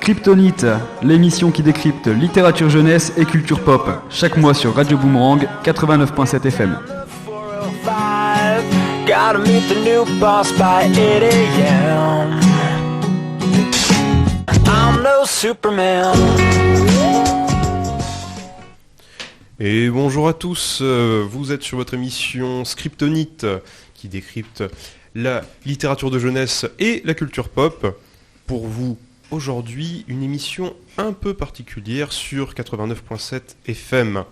Scriptonite, l'émission qui décrypte littérature jeunesse et culture pop, chaque mois sur Radio Boomerang 89.7 FM. Gotta meet the new boss by 8 a.m. I'm no Superman. Et bonjour à tous, vous êtes sur votre émission Scriptonite qui décrypte la littérature de jeunesse et la culture pop. Pour vous, aujourd'hui, une émission un peu particulière sur 89.7 FM.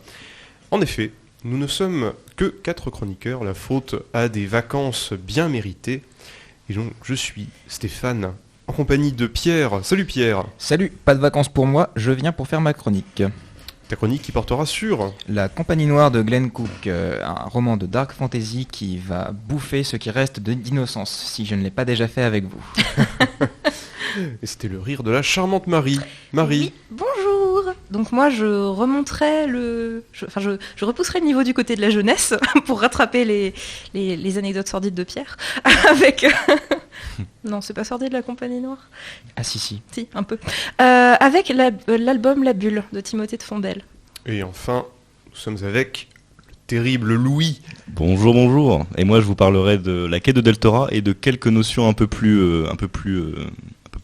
En effet, nous ne sommes que 4 chroniqueurs, la faute à des vacances bien méritées. Et donc, je suis Stéphane, en compagnie de Pierre. Salut Pierre. Salut, pas de vacances pour moi, je viens pour faire ma chronique. Ta chronique qui portera sur La Compagnie Noire de Glenn Cook, un roman de dark fantasy qui va bouffer ce qui reste d'innocence, si je ne l'ai pas déjà fait avec vous. Et c'était le rire de la charmante Marie. Marie. Oui, bonjour. Donc moi je remonterai je repousserai le niveau du côté de la jeunesse pour rattraper les anecdotes sordides de Pierre avec non, c'est pas sordide la Compagnie Noire. Ah si, un peu. Avec l'album La Bulle de Timothée de Fondel. Et enfin, nous sommes avec le terrible Louis. Bonjour. Et moi je vous parlerai de la quête de Deltora et de quelques notions un peu plus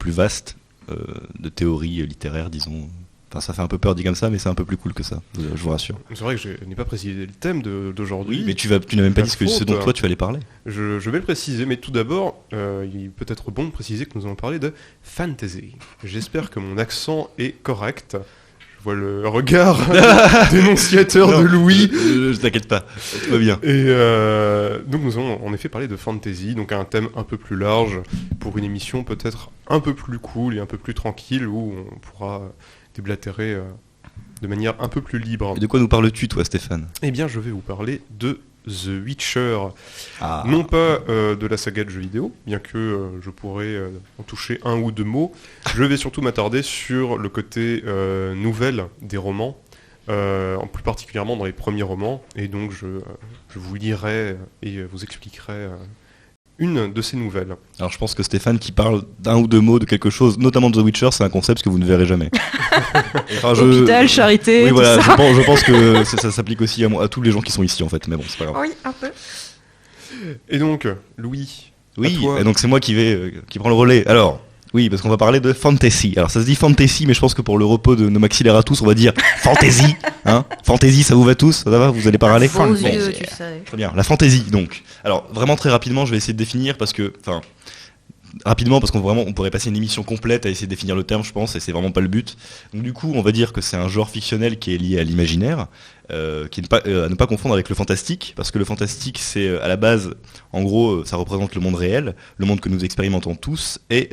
vastes de théorie littéraire, disons. Enfin, ça fait un peu peur dit comme ça, mais c'est un peu plus cool que ça, je vous rassure. C'est vrai que je n'ai pas précisé le thème d'aujourd'hui. Oui, mais tu n'as même pas dit ce dont toi tu allais parler. Je vais le préciser, mais tout d'abord, il peut être bon de préciser que nous allons parler de fantasy. J'espère que mon accent est correct. Je vois le regard dénonciateur de Louis. Je t'inquiète pas, tout va bien. Et donc nous allons en effet parler de fantasy, donc un thème un peu plus large, pour une émission peut-être un peu plus cool et un peu plus tranquille, où on pourra déblatérer de manière un peu plus libre. Et de quoi nous parles-tu, toi, Stéphane ? Eh bien, je vais vous parler de The Witcher. Ah. Non pas de la saga de jeux vidéo, bien que je pourrais en toucher un ou deux mots. Je vais surtout m'attarder sur le côté nouvelle des romans, en plus particulièrement dans les premiers romans. Et donc, je vous lirai et vous expliquerai une de ces nouvelles. Alors je pense que Stéphane qui parle d'un ou deux mots de quelque chose, notamment de The Witcher, c'est un concept que vous ne verrez jamais. Hôpital, charité, oui, tout voilà, ça. Je pense que ça s'applique aussi à tous les gens qui sont ici en fait, mais bon, c'est pas grave. Oui, un peu. Et donc, Louis, oui, à toi. Et donc c'est moi qui prend le relais. Alors, oui, parce qu'on va parler de fantasy. Alors ça se dit fantasy, mais je pense que pour le repos de nos maxillaires à tous, on va dire fantasy. Hein, fantasy, ça vous va tous ? Ça va ? Vous allez pas râler ? Vos yeux, tu sais. Très bien, la fantasy donc. Alors vraiment très rapidement, je vais essayer de définir parce que, rapidement parce on pourrait passer une émission complète à essayer de définir le terme, je pense, et c'est vraiment pas le but. Donc du coup, on va dire que c'est un genre fictionnel qui est lié à l'imaginaire, qui est à ne pas confondre avec le fantastique, parce que le fantastique, c'est à la base, en gros, ça représente le monde réel, le monde que nous expérimentons tous, et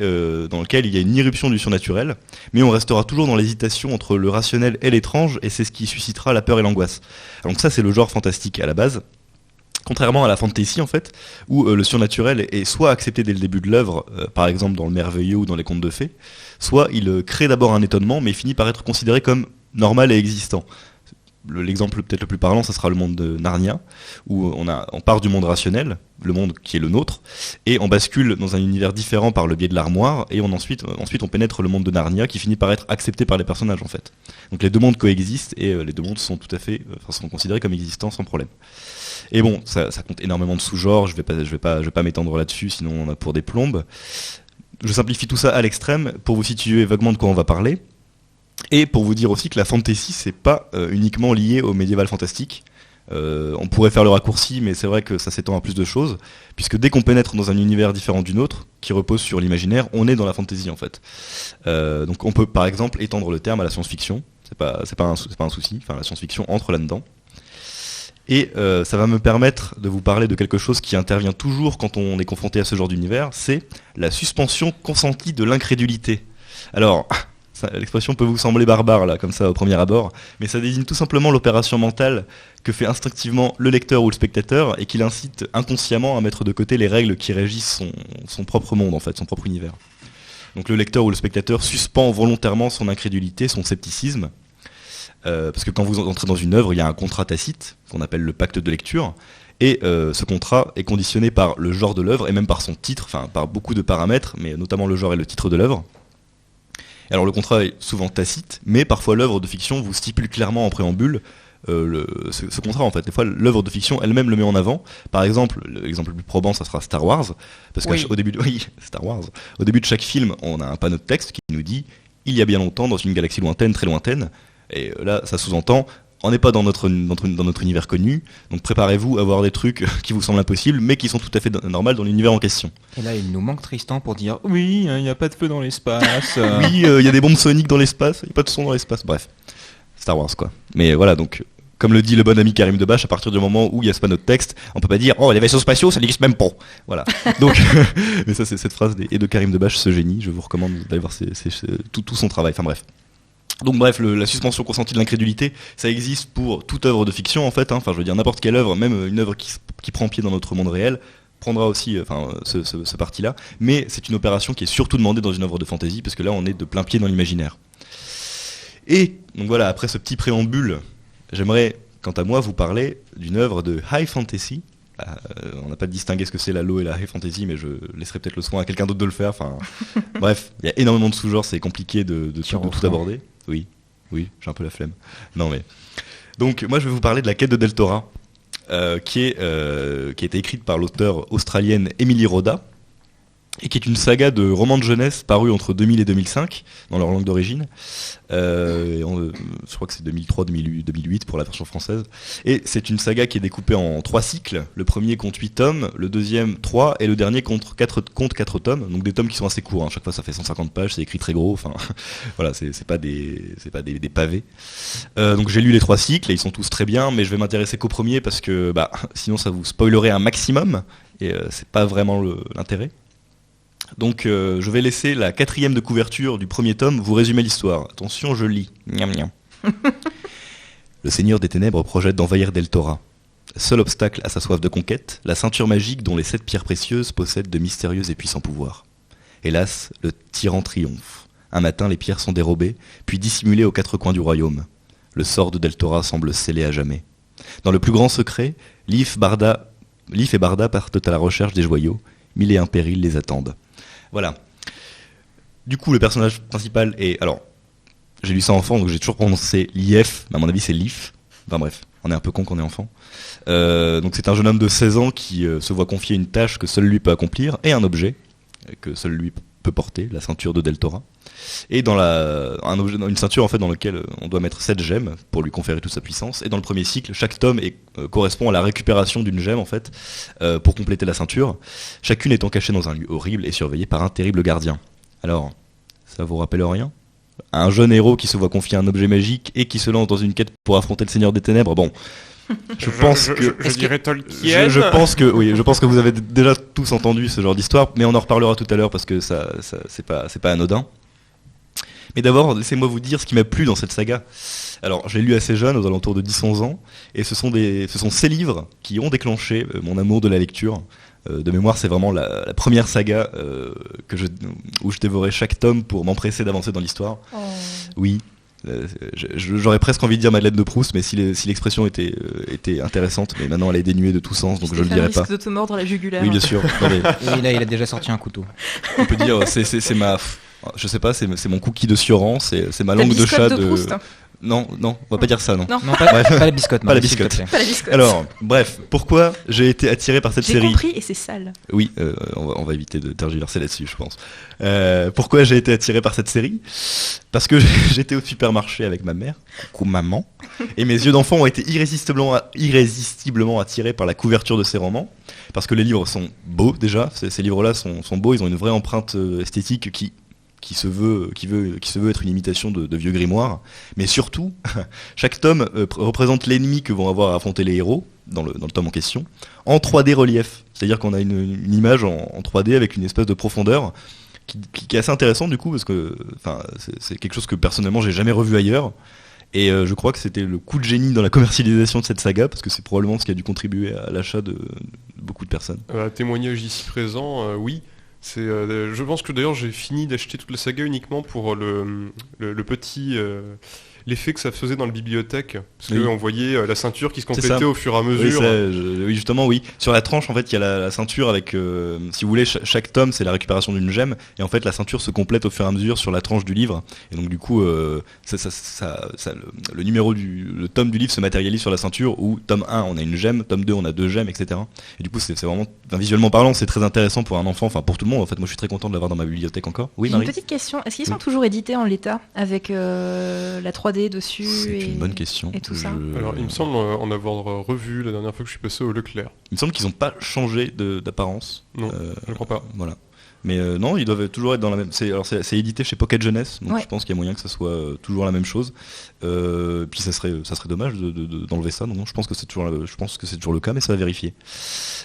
dans lequel il y a une irruption du surnaturel, mais on restera toujours dans l'hésitation entre le rationnel et l'étrange, et c'est ce qui suscitera la peur et l'angoisse. Donc ça, c'est le genre fantastique à la base. Contrairement à la fantasy en fait, où le surnaturel est soit accepté dès le début de l'œuvre, par exemple dans le merveilleux ou dans les contes de fées, soit il crée d'abord un étonnement mais finit par être considéré comme normal et existant. L'exemple peut-être le plus parlant, ça sera le monde de Narnia, où on part du monde rationnel, le monde qui est le nôtre, et on bascule dans un univers différent par le biais de l'armoire, et ensuite on pénètre le monde de Narnia qui finit par être accepté par les personnages en fait. Donc les deux mondes coexistent et les deux mondes sont sont considérés comme existants sans problème. Et bon, ça compte énormément de sous-genres, je vais pas m'étendre là-dessus, sinon on a pour des plombes. Je simplifie tout ça à l'extrême pour vous situer vaguement de quoi on va parler. Et pour vous dire aussi que la fantasy, c'est pas uniquement lié au médiéval fantastique. On pourrait faire le raccourci, mais c'est vrai que ça s'étend à plus de choses, puisque dès qu'on pénètre dans un univers différent du nôtre, qui repose sur l'imaginaire, on est dans la fantasy en fait. Donc on peut par exemple étendre le terme à la science-fiction, c'est pas un souci, la science-fiction entre là-dedans. Et ça va me permettre de vous parler de quelque chose qui intervient toujours quand on est confronté à ce genre d'univers, c'est la suspension consentie de l'incrédulité. Alors, l'expression peut vous sembler barbare là, comme ça au premier abord, mais ça désigne tout simplement l'opération mentale que fait instinctivement le lecteur ou le spectateur et qui l'incite inconsciemment à mettre de côté les règles qui régissent son propre monde en fait, son propre univers. Donc le lecteur ou le spectateur suspend volontairement son incrédulité, son scepticisme, parce que quand vous entrez dans une œuvre, il y a un contrat tacite qu'on appelle le pacte de lecture, et ce contrat est conditionné par le genre de l'œuvre et même par son titre, par beaucoup de paramètres, mais notamment le genre et le titre de l'œuvre. Alors le contrat est souvent tacite, mais parfois l'œuvre de fiction vous stipule clairement en préambule ce contrat en fait. Des fois l'œuvre de fiction elle-même le met en avant. Par exemple, l'exemple le plus probant ça sera Star Wars, parce qu'au début Star Wars, au début de chaque film on a un panneau de texte qui nous dit il y a bien longtemps dans une galaxie lointaine, très lointaine, et là ça sous-entend on n'est pas dans notre univers connu, donc préparez-vous à voir des trucs qui vous semblent impossibles, mais qui sont tout à fait normaux dans l'univers en question. Et là, il nous manque Tristan pour dire oui, il n'y a pas de feu dans l'espace. Oui, il y a des bombes soniques dans l'espace, il n'y a pas de son dans l'espace, bref. Star Wars, quoi. Mais voilà, donc, comme le dit le bon ami Karim Debache, à partir du moment où il y a ce panneau de texte, on peut pas dire oh, les vaisseaux spatiaux, ça n'existe même pas. Voilà. Donc, mais ça, c'est cette phrase de Karim Debache, ce génie. Je vous recommande d'aller voir tout son travail. Enfin, bref. Donc bref, la suspension consentie de l'incrédulité, ça existe pour toute œuvre de fiction en fait. Enfin, je veux dire n'importe quelle œuvre, même une œuvre qui prend pied dans notre monde réel, prendra aussi ce parti-là. Mais c'est une opération qui est surtout demandée dans une œuvre de fantasy, parce que là, on est de plein pied dans l'imaginaire. Et donc voilà, après ce petit préambule, j'aimerais, quant à moi, vous parler d'une œuvre de high fantasy. On n'a pas distingué ce que c'est la low et la high fantasy, mais je laisserai peut-être le soin à quelqu'un d'autre de le faire. Enfin, bref, il y a énormément de sous-genres, c'est compliqué de tout aborder. Oui, j'ai un peu la flemme. Non mais, donc moi je vais vous parler de la quête de Deltora, qui a été écrite par l'auteure australienne Emily Roda, et qui est une saga de romans de jeunesse parus entre 2000 et 2005 dans leur langue d'origine. Je crois que c'est 2003-2008 pour la version française. Et c'est une saga qui est découpée en 3 cycles. Le premier compte 8 tomes, le deuxième 3 et le dernier compte 4 tomes. Donc des tomes qui sont assez courts, hein. Chaque fois ça fait 150 pages, c'est écrit très gros. Enfin voilà, c'est pas des pavés. Donc j'ai lu les 3 cycles et ils sont tous très bien, mais je vais m'intéresser qu'au premier parce que sinon ça vous spoilerait un maximum et c'est pas vraiment l'intérêt. Donc je vais laisser la 4e de couverture du premier tome vous résumer l'histoire. Attention, je lis. Miam miam. Le Seigneur des Ténèbres projette d'envahir Deltora. Seul obstacle à sa soif de conquête, la ceinture magique dont les 7 pierres précieuses possèdent de mystérieux et puissants pouvoirs. Hélas, le tyran triomphe. Un matin, les pierres sont dérobées, puis dissimulées aux 4 coins du royaume. Le sort de Deltora semble scellé à jamais. Dans le plus grand secret, Leaf et Barda partent à la recherche des joyaux. 1001 périls les attendent. Voilà. Du coup, le personnage principal est... Alors, j'ai lu ça enfant, donc j'ai toujours prononcé Lief, mais à mon avis c'est Leaf. Enfin bref, on est un peu con quand on est enfant. Donc c'est un jeune homme de 16 ans qui se voit confier une tâche que seul lui peut accomplir, et un objet que seul lui peut porter, la ceinture de Deltora. Et dans une ceinture en fait dans laquelle on doit mettre 7 gemmes pour lui conférer toute sa puissance. Et dans le premier cycle, chaque tome correspond à la récupération d'une gemme en fait pour compléter la ceinture. Chacune étant cachée dans un lieu horrible et surveillée par un terrible gardien. Alors, ça vous rappelle rien ? Un jeune héros qui se voit confier un objet magique et qui se lance dans une quête pour affronter le Seigneur des Ténèbres. Bon, je dirais Tolkien. Je pense que vous avez déjà tous entendu ce genre d'histoire, mais on en reparlera tout à l'heure parce que ça c'est pas anodin. Mais d'abord, laissez-moi vous dire ce qui m'a plu dans cette saga. Alors, je l'ai lu assez jeune, aux alentours de 10-11 ans, et ce sont ces livres qui ont déclenché mon amour de la lecture. De mémoire, c'est vraiment la première saga où je dévorais chaque tome pour m'empresser d'avancer dans l'histoire. Oh. Oui. J'aurais presque envie de dire Madeleine de Proust, mais si l'expression était intéressante, mais maintenant elle est dénuée de tout sens, donc je le dirais pas. Risque de te mordre la jugulaire. Oui, bien sûr. Et là, il a déjà sorti un couteau. On peut dire, c'est ma... Je sais pas, c'est mon cookie de Sioran, c'est ma langue de chat de... Proust. Non, on va pas dire ça, non. Pas la biscotte. Pas la biscotte. Alors, bref, pourquoi j'ai été attiré par cette série ? J'ai compris et c'est sale. Oui, on va éviter de tergiverser là-dessus, je pense. Pourquoi j'ai été attiré par cette série ? Parce que j'étais au supermarché avec ma mère, coucou maman, et mes yeux d'enfant ont été irrésistiblement attirés par la couverture de ces romans, parce que les livres sont beaux déjà, ces livres-là sont beaux, ils ont une vraie empreinte esthétique qui se veut être une imitation de vieux grimoires, mais surtout, chaque tome représente l'ennemi que vont avoir à affronter les héros, dans le tome en question, en 3D relief. C'est-à-dire qu'on a une image en 3D avec une espèce de profondeur qui est assez intéressante du coup, parce que c'est quelque chose que personnellement j'ai jamais revu ailleurs, et je crois que c'était le coup de génie dans la commercialisation de cette saga, parce que c'est probablement ce qui a dû contribuer à l'achat de beaucoup de personnes. Témoignage ici présent, oui. Je pense que d'ailleurs j'ai fini d'acheter toute la saga uniquement pour le petit l'effet que ça faisait dans la bibliothèque, parce Oui. qu'on voyait la ceinture qui se C'est complétait ça. au fur et à Oui, mesure. oui, justement, oui. Sur la tranche, en fait, il y a la ceinture avec, si vous voulez, chaque tome, c'est la récupération d'une gemme, et en fait, la ceinture se complète au fur et à mesure sur la tranche du livre, et donc du coup, le numéro le tome du livre se matérialise sur la ceinture, où tome 1, on a une gemme, tome 2, on a 2 gemmes, etc. Et du coup, c'est vraiment, visuellement parlant, c'est très intéressant pour un enfant, enfin pour tout le monde. En fait, moi, je suis très content de l'avoir dans ma bibliothèque encore. Oui, J'ai une Marie. petite question. Est-ce qu'ils sont Oui. toujours édités en l'état avec la 3D dessus C'est une bonne question. et tout ça. Alors, il me semble en avoir revu la dernière fois que je suis passé au Leclerc. Il me semble qu'ils n'ont pas changé d'apparence. Non, je ne crois pas. Voilà. Mais non, ils doivent toujours être dans la même. C'est édité chez Pocket Jeunesse, donc Ouais. je pense qu'il y a moyen que ça soit toujours la même chose. Puis ça serait dommage d'enlever ça. Non, je pense que c'est toujours le cas, mais ça va vérifier.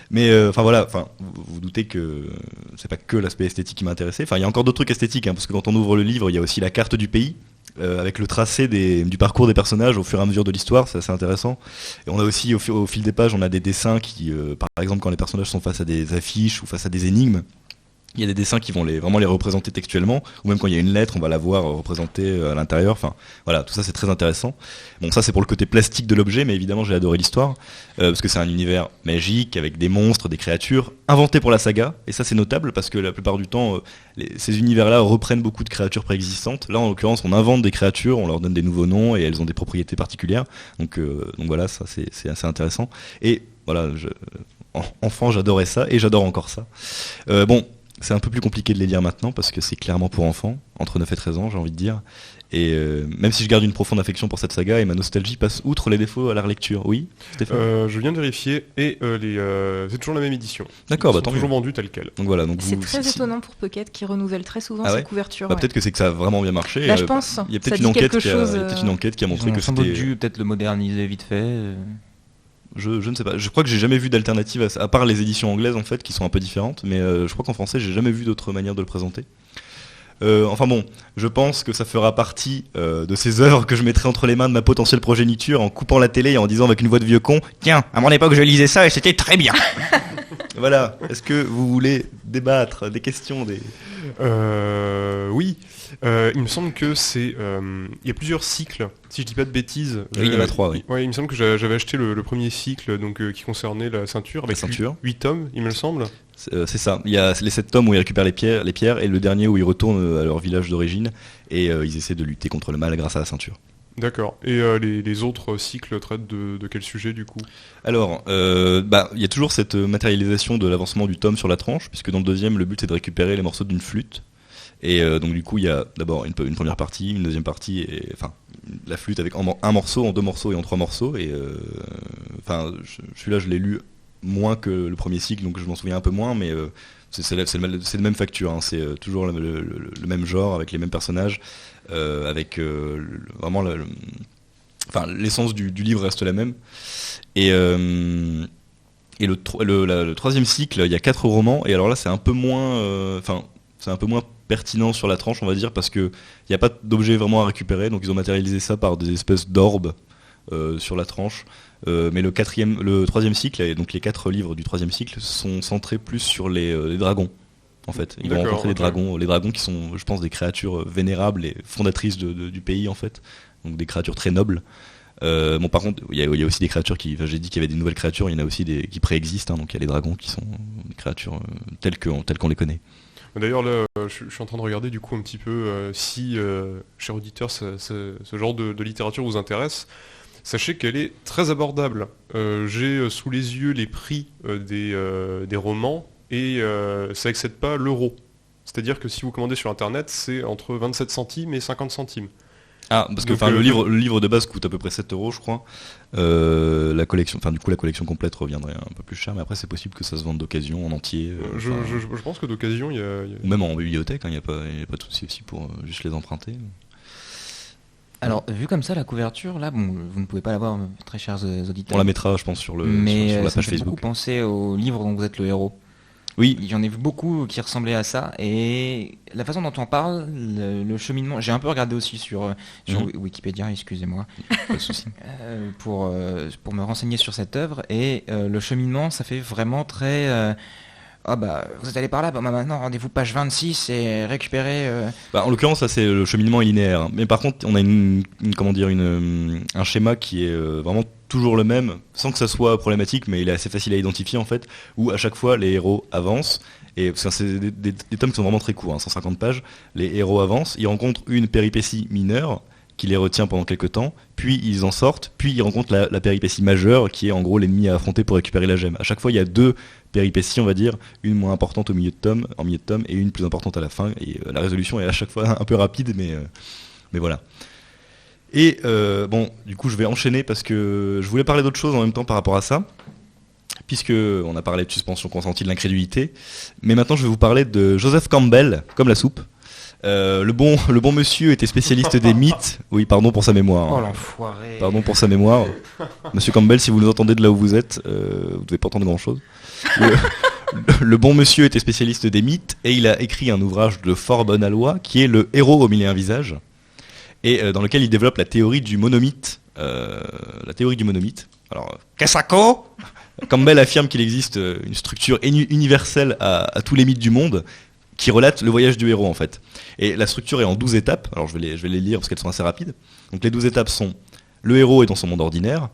Mais voilà, vous doutez que c'est pas que l'aspect esthétique qui m'a intéressé. Enfin, il y a encore d'autres trucs esthétiques, parce que quand on ouvre le livre, il y a aussi la carte du pays. Avec le tracé du parcours des personnages au fur et à mesure de l'histoire, c'est assez intéressant. Et on a aussi au fil des pages, on a des dessins qui, par exemple, quand les personnages sont face à des affiches ou face à des énigmes, il y a des dessins qui vont vraiment les représenter textuellement, ou même quand il y a une lettre, on va la voir représentée à l'intérieur. Enfin, voilà, tout ça c'est très intéressant. Bon, ça c'est pour le côté plastique de l'objet, mais évidemment j'ai adoré l'histoire, parce que c'est un univers magique avec des monstres, des créatures inventés pour la saga, et ça c'est notable parce que la plupart du temps, ces univers-là reprennent beaucoup de créatures préexistantes. Là, en l'occurrence, on invente des créatures, on leur donne des nouveaux noms et elles ont des propriétés particulières. Donc voilà, ça c'est assez intéressant. Et voilà, enfant, j'adorais ça et j'adore encore ça. Bon. C'est un peu plus compliqué de les lire maintenant parce que c'est clairement pour enfants, entre 9 et 13 ans j'ai envie de dire. Et même si je garde une profonde affection pour cette saga et ma nostalgie passe outre les défauts à la relecture. Oui, Stéphane Je viens de vérifier et c'est toujours la même édition. D'accord, Ils bah sont tant toujours mieux. vendus tel quel. Donc voilà, donc C'est vous, très étonnant pour Pocket qui renouvelle très souvent Ah ses ouais couvertures. Bah, ouais. peut-être que c'est que ça a vraiment bien marché. Bah, je pense. Il y a Ça peut-être dit une enquête quelque qui a, chose, il y a peut-être une enquête qui a Ils montré ont que sans doute c'était. dû peut-être le moderniser vite fait. Je ne sais pas. Je crois que j'ai jamais vu d'alternative à part les éditions anglaises en fait qui sont un peu différentes, mais je crois qu'en français j'ai jamais vu d'autre manière de le présenter. Enfin bon, je pense que ça fera partie de ces œuvres que je mettrai entre les mains de ma potentielle progéniture en coupant la télé et en disant avec une voix de vieux con: tiens, à mon époque je lisais ça et c'était très bien. Voilà. Est-ce que vous voulez débattre des questions Oui. Il me semble que c'est. Il y a plusieurs cycles, si je dis pas de bêtises. Oui, il y en a 3, oui. Ouais, il me semble que j'avais acheté le premier cycle qui concernait la ceinture avec La ceinture. 8 tomes, il me semble. C'est ça. Il y a les 7 tomes où ils récupèrent les pierres et le dernier où ils retournent à leur village d'origine et ils essaient de lutter contre le mal grâce à la ceinture. D'accord. Et les autres cycles traitent de quel sujet du coup? Alors, il y a toujours cette matérialisation de l'avancement du tome sur la tranche, puisque dans le deuxième, le but c'est de récupérer les morceaux d'une flûte. Et donc du coup, il y a d'abord une première partie, une deuxième partie, et enfin la flûte avec un morceau, en 2 morceaux et en 3 morceaux. Et celui-là, je l'ai lu moins que le premier cycle, donc je m'en souviens un peu moins, mais c'est de même facture. Hein. C'est toujours le même genre, avec les mêmes personnages, avec vraiment l'essence du livre reste la même. Et le troisième cycle, il y a 4 romans, et alors là, c'est un peu moins, c'est un peu moins pertinent sur la tranche, on va dire, parce que il n'y a pas d'objet vraiment à récupérer, donc ils ont matérialisé ça par des espèces d'orbes sur la tranche. Mais le troisième cycle, et donc les 4 livres du troisième cycle, sont centrés plus sur les dragons. En fait, ils vont D'accord, rencontrer ok. les dragons qui sont, je pense, des créatures vénérables et fondatrices du pays, en fait, donc des créatures très nobles. Bon, par contre, il y a aussi des créatures j'ai dit qu'il y avait des nouvelles créatures, il y en a aussi qui préexistent, hein, donc il y a les dragons qui sont des créatures telles qu'on les connaît. D'ailleurs là, je suis en train de regarder du coup un petit peu si, cher auditeur, ce genre de littérature vous intéresse. Sachez qu'elle est très abordable. J'ai sous les yeux les prix des romans et ça excède pas l'euro. C'est-à-dire que si vous commandez sur internet, c'est entre 27 centimes et 50 centimes. Ah, parce que Donc, le livre de base coûte à peu près 7 €, je crois. La collection complète reviendrait un peu plus cher, mais après c'est possible que ça se vende d'occasion en entier. Je pense que d'occasion, il y a... Ou même en bibliothèque, il n'y a pas de souci aussi pour juste les emprunter. Alors, vu comme ça, la couverture, là, bon, vous ne pouvez pas la voir, très chers auditeurs. On la mettra, je pense, sur la mais page ça me fait Facebook. beaucoup penser au livre dont vous êtes le héros. Oui, J'en ai vu beaucoup qui ressemblaient à ça, et la façon dont on parle, le cheminement, j'ai un peu regardé aussi sur Wikipédia, excusez-moi, pas de souci. pour me renseigner sur cette œuvre, et le cheminement, ça fait vraiment très Ah bah, vous êtes allé par là, bah maintenant rendez-vous page 26 et récupérez... En l'occurrence, ça c'est le cheminement est linéaire. Mais par contre, on a un schéma qui est vraiment toujours le même, sans que ça soit problématique, mais il est assez facile à identifier en fait, où à chaque fois les héros avancent. Et parce que c'est des tomes qui sont vraiment très courts, 150 pages. Les héros avancent, ils rencontrent une péripétie mineure qui les retient pendant quelques temps, puis ils en sortent, puis ils rencontrent la péripétie majeure qui est en gros l'ennemi à affronter pour récupérer la gemme. À chaque fois, il y a deux péripéties, on va dire, une moins importante en milieu de tome, et une plus importante à la fin. Et la résolution est à chaque fois un peu rapide, mais voilà. Et du coup, je vais enchaîner parce que je voulais parler d'autre chose en même temps par rapport à ça, puisque on a parlé de suspension consentie de l'incrédulité, mais maintenant je vais vous parler de Joseph Campbell, comme la soupe. Le bon monsieur était spécialiste des mythes. Oui, pardon pour sa mémoire. Oh l'enfoiré. Pardon pour sa mémoire. Monsieur Campbell, si vous nous entendez de là où vous êtes, vous devez pas entendre grand-chose. Le bon monsieur était spécialiste des mythes et il a écrit un ouvrage de fort bonne aloi qui est Le héros au mille et un visages, et dans lequel il développe la théorie du monomythe. Alors, Kasako Campbell affirme qu'il existe une structure universelle à tous les mythes du monde qui relate le voyage du héros en fait. Et la structure est en 12 étapes, alors je vais les lire parce qu'elles sont assez rapides. Donc les 12 étapes sont: le héros est dans son monde ordinaire,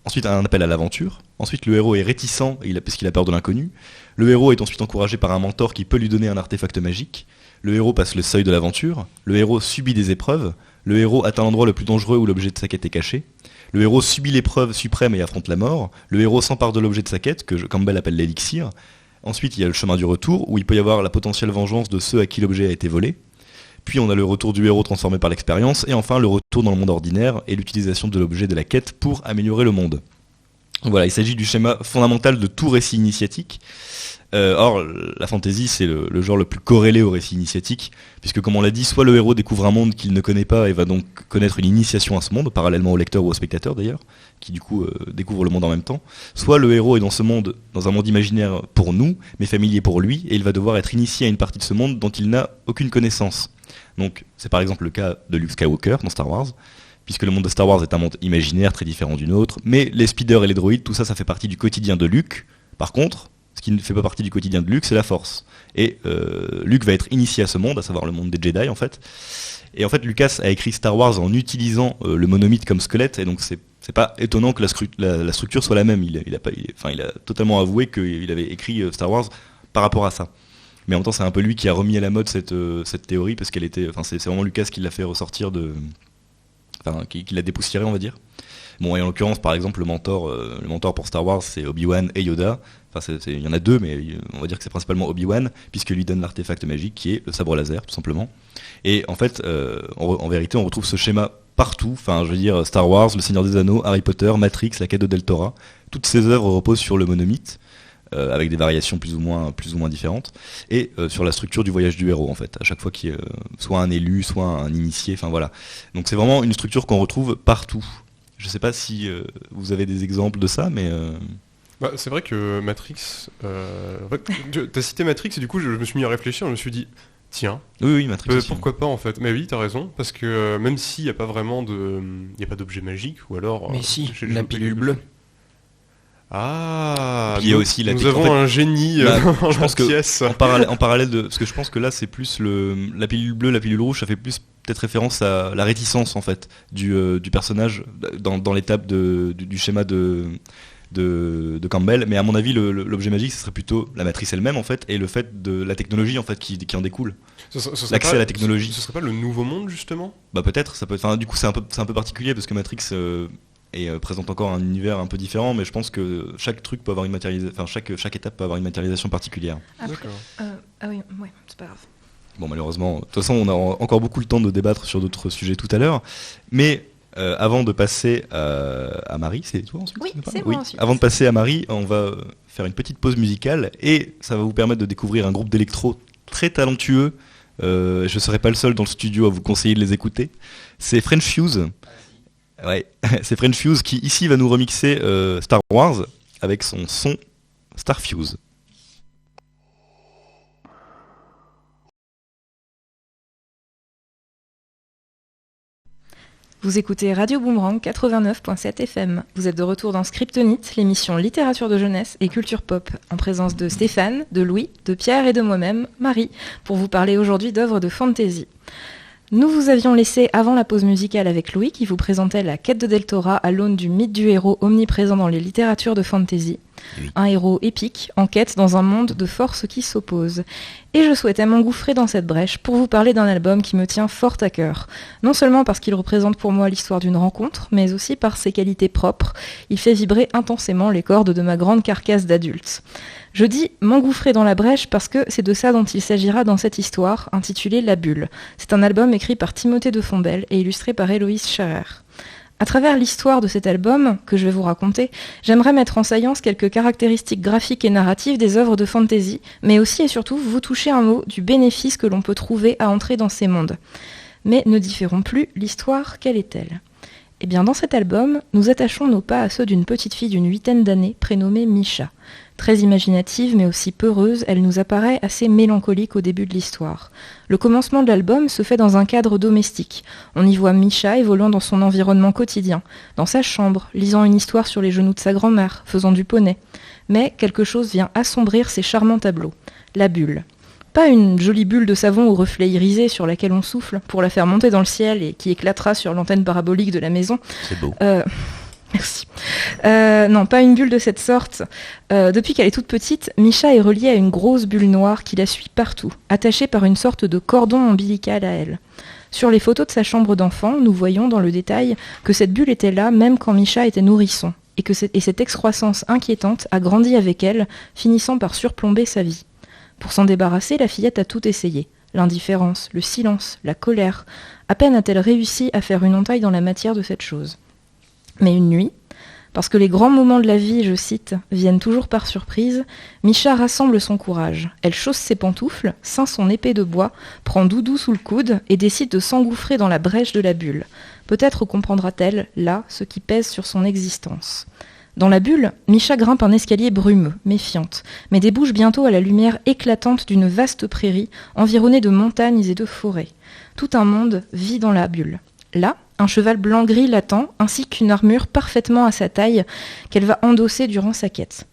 ensuite un appel à l'aventure, ensuite le héros est réticent parce qu'il a peur de l'inconnu, le héros est ensuite encouragé par un mentor qui peut lui donner un artefact magique, le héros passe le seuil de l'aventure, le héros subit des épreuves, le héros atteint l'endroit le plus dangereux où l'objet de sa quête est caché, le héros subit l'épreuve suprême et affronte la mort, le héros s'empare de l'objet de sa quête, que Campbell appelle l'élixir. Ensuite, il y a le chemin du retour, où il peut y avoir la potentielle vengeance de ceux à qui l'objet a été volé. Puis on a le retour du héros transformé par l'expérience, et enfin le retour dans le monde ordinaire et l'utilisation de l'objet de la quête pour améliorer le monde. Voilà, il s'agit du schéma fondamental de tout récit initiatique. Or, la fantasy, c'est le genre le plus corrélé au récit initiatique, puisque comme on l'a dit, soit le héros découvre un monde qu'il ne connaît pas et va donc connaître une initiation à ce monde, parallèlement au lecteur ou au spectateur d'ailleurs, qui du coup découvre le monde en même temps, soit le héros est dans un monde imaginaire pour nous, mais familier pour lui, et il va devoir être initié à une partie de ce monde dont il n'a aucune connaissance. Donc, c'est par exemple le cas de Luke Skywalker dans Star Wars, puisque le monde de Star Wars est un monde imaginaire très différent du nôtre, mais les speeders et les droïdes, tout ça, ça fait partie du quotidien de Luke. Par contre, ce qui ne fait pas partie du quotidien de Luke, c'est la Force. Et Luke va être initié à ce monde, à savoir le monde des Jedi en fait. Et en fait, Lucas a écrit Star Wars en utilisant le monomythe comme squelette, et donc c'est pas étonnant que la structure soit la même. Il a totalement avoué qu'il avait écrit Star Wars par rapport à ça. Mais en même temps, c'est un peu lui qui a remis à la mode cette théorie, parce qu'elle était, c'est vraiment Lucas qui l'a fait ressortir qui l'a dépoussiéré, on va dire. Bon, et en l'occurrence, par exemple, le mentor pour Star Wars, c'est Obi-Wan et Yoda. Enfin, il y en a deux, mais on va dire que c'est principalement Obi-Wan, puisqu'il lui donne l'artefact magique qui est le sabre laser, tout simplement. Et en fait, en vérité, on retrouve ce schéma partout. Enfin, je veux dire, Star Wars, Le Seigneur des Anneaux, Harry Potter, Matrix, La Quête de Deltora. Toutes ces œuvres reposent sur le monomythe, avec des variations plus ou moins différentes, et sur la structure du voyage du héros, en fait. À chaque fois qu'il y a soit un élu, soit un initié, enfin voilà. Donc c'est vraiment une structure qu'on retrouve partout. Je sais pas si vous avez des exemples de ça, mais... c'est vrai que Matrix... t'as cité Matrix et du coup je me suis mis à réfléchir, je me suis dit, tiens, oui, Matrix aussi. pourquoi pas en fait. Mais oui, t'as raison, parce que même s'il n'y a pas vraiment d'objet magique, ou alors... Mais si, la pilule bleue. Ah, il y a aussi nous avons un génie dans je pense la que pièce. en parallèle de... Parce que je pense que là, c'est plus la pilule bleue, la pilule rouge, ça fait plus peut-être référence à la réticence, en fait, du personnage dans l'étape du schéma de Campbell. Mais à mon avis, l'objet magique, ce serait plutôt la matrice elle-même, en fait, et le fait de la technologie, en fait, qui en découle. L'accès à la technologie. Ce serait pas le nouveau monde, justement ? Bah peut-être, ça peut... Enfin, du coup, c'est un peu particulier, parce que Matrix... et présente encore un univers un peu différent, mais je pense que chaque truc peut avoir une matérialisation, enfin chaque étape peut avoir une matérialisation particulière. Après, ah oui, ouais, c'est pas grave. Bon, malheureusement, de toute façon, on a encore beaucoup le temps de débattre sur d'autres sujets tout à l'heure, mais avant de passer à Marie, c'est toi ensuite ? Oui, c'est moi ensuite. Avant de passer à Marie, on va faire une petite pause musicale, et ça va vous permettre de découvrir un groupe d'électro très talentueux. Je ne serai pas le seul dans le studio à vous conseiller de les écouter. C'est French Fuse. Ouais, c'est French Fuse qui ici va nous remixer Star Wars avec son son Starfuse. Vous écoutez Radio Boomerang 89.7 FM. Vous êtes de retour dans Scriptonite, l'émission littérature de jeunesse et culture pop, en présence de Stéphane, de Louis, de Pierre et de moi-même, Marie, pour vous parler aujourd'hui d'œuvres de fantasy. Nous vous avions laissé avant la pause musicale avec Louis qui vous présentait la quête de Deltora à l'aune du mythe du héros omniprésent dans les littératures de fantasy. Oui. Un héros épique en quête dans un monde de forces qui s'opposent. Et je souhaitais m'engouffrer dans cette brèche pour vous parler d'un album qui me tient fort à cœur. Non seulement parce qu'il représente pour moi l'histoire d'une rencontre, mais aussi par ses qualités propres. Il fait vibrer intensément les cordes de ma grande carcasse d'adulte. Je dis m'engouffrer dans la brèche parce que c'est de ça dont il s'agira dans cette histoire, intitulée La Bulle. C'est un album écrit par Timothée de Fombelle et illustré par Héloïse Scherer. À travers l'histoire de cet album, que je vais vous raconter, j'aimerais mettre en saillance quelques caractéristiques graphiques et narratives des œuvres de fantasy, mais aussi et surtout vous toucher un mot du bénéfice que l'on peut trouver à entrer dans ces mondes. Mais ne différons plus, l'histoire, quelle est-elle ? Eh bien, dans cet album, nous attachons nos pas à ceux d'une petite fille d'une 8aine d'années prénommée Misha. Très imaginative mais aussi peureuse, elle nous apparaît assez mélancolique au début de l'histoire. Le commencement de l'album se fait dans un cadre domestique. On y voit Misha évoluant dans son environnement quotidien, dans sa chambre, lisant une histoire sur les genoux de sa grand-mère, faisant du poney. Mais quelque chose vient assombrir ces charmants tableaux. La bulle. Pas une jolie bulle de savon au reflet irisé sur laquelle on souffle pour la faire monter dans le ciel et qui éclatera sur l'antenne parabolique de la maison. C'est beau. Merci. Non, pas une bulle de cette sorte. Depuis qu'elle est toute petite, Misha est reliée à une grosse bulle noire qui la suit partout, attachée par une sorte de cordon ombilical à elle. Sur les photos de sa chambre d'enfant, nous voyons dans le détail que cette bulle était là même quand Misha était nourrisson, et cette excroissance inquiétante a grandi avec elle, finissant par surplomber sa vie. Pour s'en débarrasser, la fillette a tout essayé. L'indifférence, le silence, la colère. À peine a-t-elle réussi à faire une entaille dans la matière de cette chose. Mais une nuit, parce que les grands moments de la vie, je cite, viennent toujours par surprise, Misha rassemble son courage. Elle chausse ses pantoufles, ceint son épée de bois, prend Doudou sous le coude et décide de s'engouffrer dans la brèche de la bulle. Peut-être comprendra-t-elle, là, ce qui pèse sur son existence. Dans la bulle, Misha grimpe un escalier brumeux, méfiante, mais débouche bientôt à la lumière éclatante d'une vaste prairie, environnée de montagnes et de forêts. Tout un monde vit dans la bulle. Là, un cheval blanc-gris l'attend, ainsi qu'une armure parfaitement à sa taille qu'elle va endosser durant sa quête.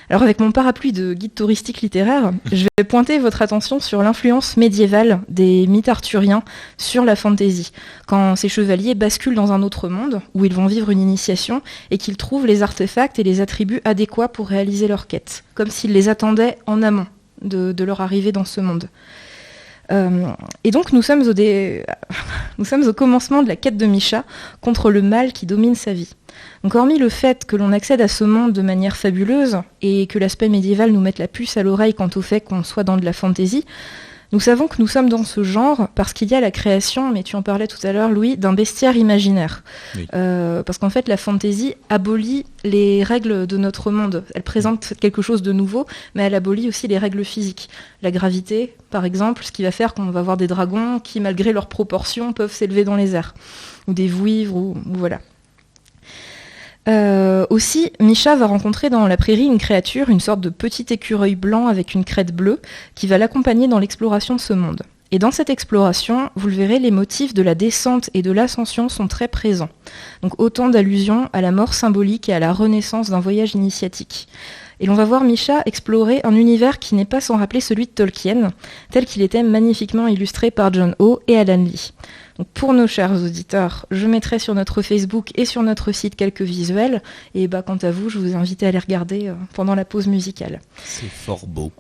Alors avec mon parapluie de guide touristique littéraire, je vais pointer votre attention sur l'influence médiévale des mythes arthuriens sur la fantasy, quand ces chevaliers basculent dans un autre monde, où ils vont vivre une initiation, et qu'ils trouvent les artefacts et les attributs adéquats pour réaliser leur quête, comme s'ils les attendaient en amont de leur arrivée dans ce monde. Et donc nous sommes au commencement de la quête de Misha contre le mal qui domine sa vie. Donc hormis le fait que l'on accède à ce monde de manière fabuleuse et que l'aspect médiéval nous mette la puce à l'oreille quant au fait qu'on soit dans de la fantaisie, nous savons que nous sommes dans ce genre parce qu'il y a la création, mais tu en parlais tout à l'heure Louis, d'un bestiaire imaginaire. Oui. Parce qu'en fait la fantaisie abolit les règles de notre monde. Elle présente quelque chose de nouveau, mais elle abolit aussi les règles physiques. La gravité, par exemple, ce qui va faire qu'on va avoir des dragons qui, malgré leurs proportions, peuvent s'élever dans les airs. Ou des vouivres, ou voilà. Aussi, Misha va rencontrer dans la prairie une créature, une sorte de petit écureuil blanc avec une crête bleue, qui va l'accompagner dans l'exploration de ce monde. Et dans cette exploration, vous le verrez, les motifs de la descente et de l'ascension sont très présents. Donc autant d'allusions à la mort symbolique et à la renaissance d'un voyage initiatique. Et l'on va voir Misha explorer un univers qui n'est pas sans rappeler celui de Tolkien, tel qu'il était magnifiquement illustré par John O et Alan Lee. Donc pour nos chers auditeurs, je mettrai sur notre Facebook et sur notre site quelques visuels, et quant à vous, je vous invite à les regarder pendant la pause musicale. C'est fort beau.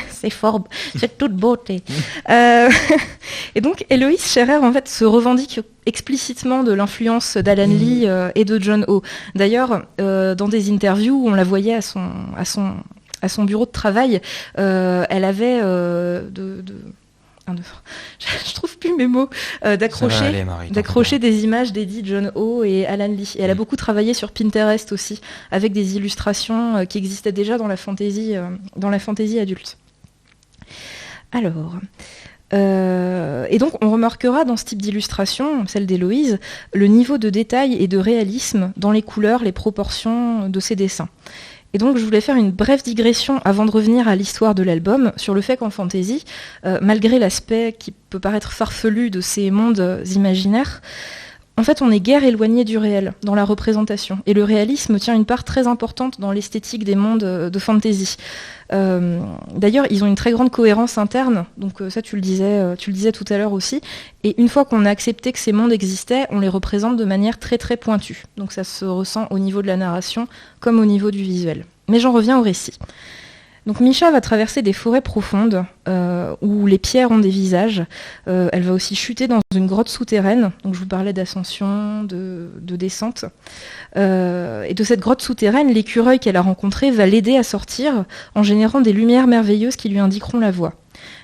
C'est toute beauté. Et donc Héloïse Scherer en fait se revendique explicitement de l'influence d'Alan Lee et de John O. D'ailleurs, dans des interviews où on la voyait à son bureau de travail, elle avait je trouve plus mes mots, d'accrocher des images d'Eddie, John O et Alan Lee. Et elle a beaucoup travaillé sur Pinterest aussi, avec des illustrations qui existaient déjà dans la fantasy adulte. Alors, et donc on remarquera dans ce type d'illustration, celle d'Héloïse, le niveau de détail et de réalisme dans les couleurs, les proportions de ses dessins. Et donc je voulais faire une brève digression avant de revenir à l'histoire de l'album sur le fait qu'en fantasy, malgré l'aspect qui peut paraître farfelu de ces mondes imaginaires, En fait, on est guère éloigné du réel dans la représentation. Et le réalisme tient une part très importante dans l'esthétique des mondes de fantasy. D'ailleurs, ils ont une très grande cohérence interne. Donc ça, tu le disais tout à l'heure aussi. Et une fois qu'on a accepté que ces mondes existaient, on les représente de manière très très pointue. Donc ça se ressent au niveau de la narration comme au niveau du visuel. Mais j'en reviens au récit. Donc Misha va traverser des forêts profondes où les pierres ont des visages. Elle va aussi chuter dans une grotte souterraine. Donc je vous parlais d'ascension, de descente. Et de cette grotte souterraine, l'écureuil qu'elle a rencontré va l'aider à sortir en générant des lumières merveilleuses qui lui indiqueront la voie.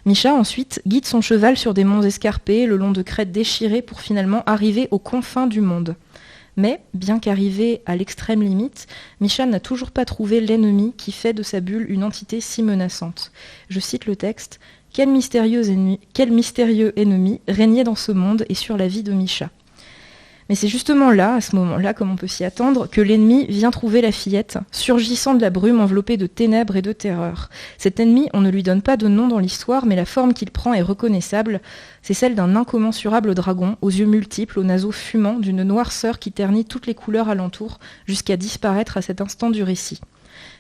Misha ensuite guide son cheval sur des monts escarpés, le long de crêtes déchirées pour finalement arriver aux confins du monde. Mais, bien qu'arrivé à l'extrême limite, Misha n'a toujours pas trouvé l'ennemi qui fait de sa bulle une entité si menaçante. Je cite le texte « Quel mystérieux ennemi régnait dans ce monde et sur la vie de Misha ?» Mais c'est justement là, à ce moment-là, comme on peut s'y attendre, que l'ennemi vient trouver la fillette, surgissant de la brume enveloppée de ténèbres et de terreur. Cet ennemi, on ne lui donne pas de nom dans l'histoire, mais la forme qu'il prend est reconnaissable. C'est celle d'un incommensurable dragon, aux yeux multiples, aux naseaux fumants, d'une noirceur qui ternit toutes les couleurs alentour, jusqu'à disparaître à cet instant du récit.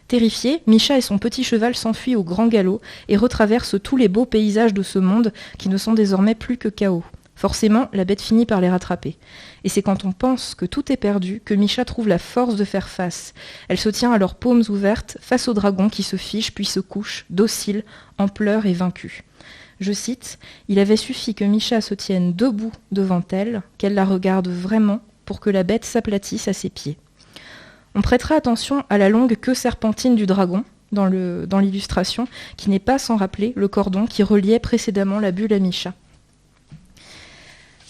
Terrifié, Misha et son petit cheval s'enfuient au grand galop et retraversent tous les beaux paysages de ce monde qui ne sont désormais plus que chaos. Forcément, la bête finit par les rattraper. Et c'est quand on pense que tout est perdu que Misha trouve la force de faire face. Elle se tient alors paumes ouvertes face au dragon qui se fiche puis se couche, docile, en pleurs et vaincu. Je cite « Il avait suffi que Misha se tienne debout devant elle, qu'elle la regarde vraiment, pour que la bête s'aplatisse à ses pieds. » On prêtera attention à la longue queue serpentine du dragon, dans l'illustration, qui n'est pas sans rappeler le cordon qui reliait précédemment la bulle à Misha.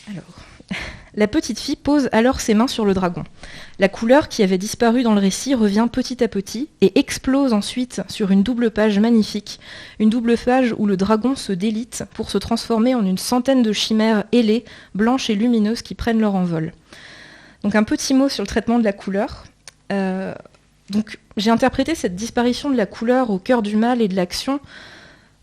Alors, la petite fille pose alors ses mains sur le dragon. La couleur qui avait disparu dans le récit revient petit à petit et explose ensuite sur une double page magnifique, une double page où le dragon se délite pour se transformer en une centaine de chimères ailées, blanches et lumineuses qui prennent leur envol. Donc un petit mot sur le traitement de la couleur. Donc j'ai interprété cette disparition de la couleur au cœur du mal et de l'action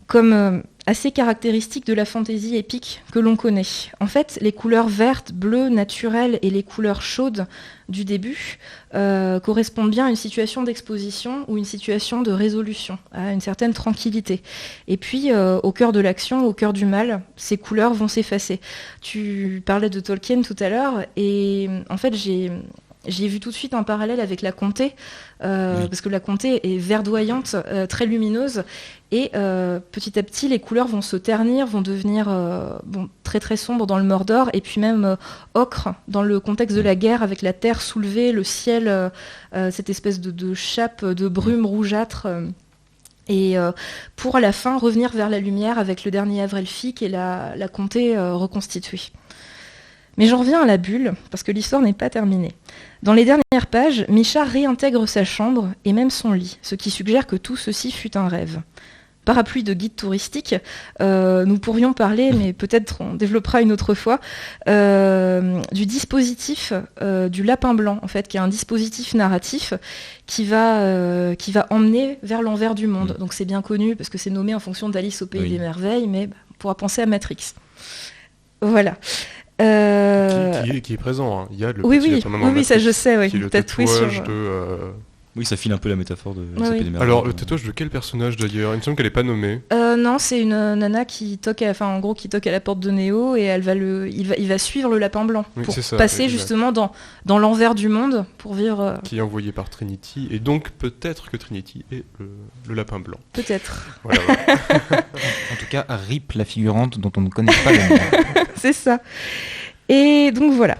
comme assez caractéristique de la fantaisie épique que l'on connaît. En fait, les couleurs vertes, bleues, naturelles et les couleurs chaudes du début correspondent bien à une situation d'exposition ou une situation de résolution, à une certaine tranquillité. Et puis, au cœur de l'action, au cœur du mal, ces couleurs vont s'effacer. Tu parlais de Tolkien tout à l'heure, et en fait, j'ai vu tout de suite un parallèle avec la comté, parce que la comté est verdoyante, très lumineuse, et petit à petit, les couleurs vont se ternir, vont devenir très très sombres dans le Mordor, et puis même ocre dans le contexte de la guerre, avec la terre soulevée, le ciel, cette espèce de chape de brume rougeâtre. Et pour à la fin revenir vers la lumière avec le dernier havre elfique et la comté reconstituée. Mais j'en reviens à la bulle, parce que l'histoire n'est pas terminée. Dans les dernières pages, Misha réintègre sa chambre et même son lit, ce qui suggère que tout ceci fut un rêve. Parapluie de guide touristique, nous pourrions parler, mais peut-être on développera une autre fois, du dispositif du lapin blanc, en fait, qui est un dispositif narratif qui va emmener vers l'envers du monde. Donc c'est bien connu, parce que c'est nommé en fonction d'Alice au Pays des Merveilles, mais on pourra penser à Matrix. Voilà. Qui est présent, hein. Il y a le petit lapin blanc dans oui, ça je sais, oui. qui est le Tatoué tatouage sur... Oui, ça file un peu la métaphore de Oui. des Merveilles. Alors, le tatouage de quel personnage d'ailleurs? Il me semble qu'elle n'est pas nommée. Non, c'est une nana qui toque à la porte de Néo, et il va suivre le lapin blanc Oui, pour c'est ça, passer exact. justement dans l'envers du monde pour vivre. Qui est envoyé par Trinity, et donc peut-être que Trinity est le lapin blanc. Peut-être. Voilà. En tout cas, RIP la figurante dont on ne connaît pas le nom. C'est ça. Et donc voilà.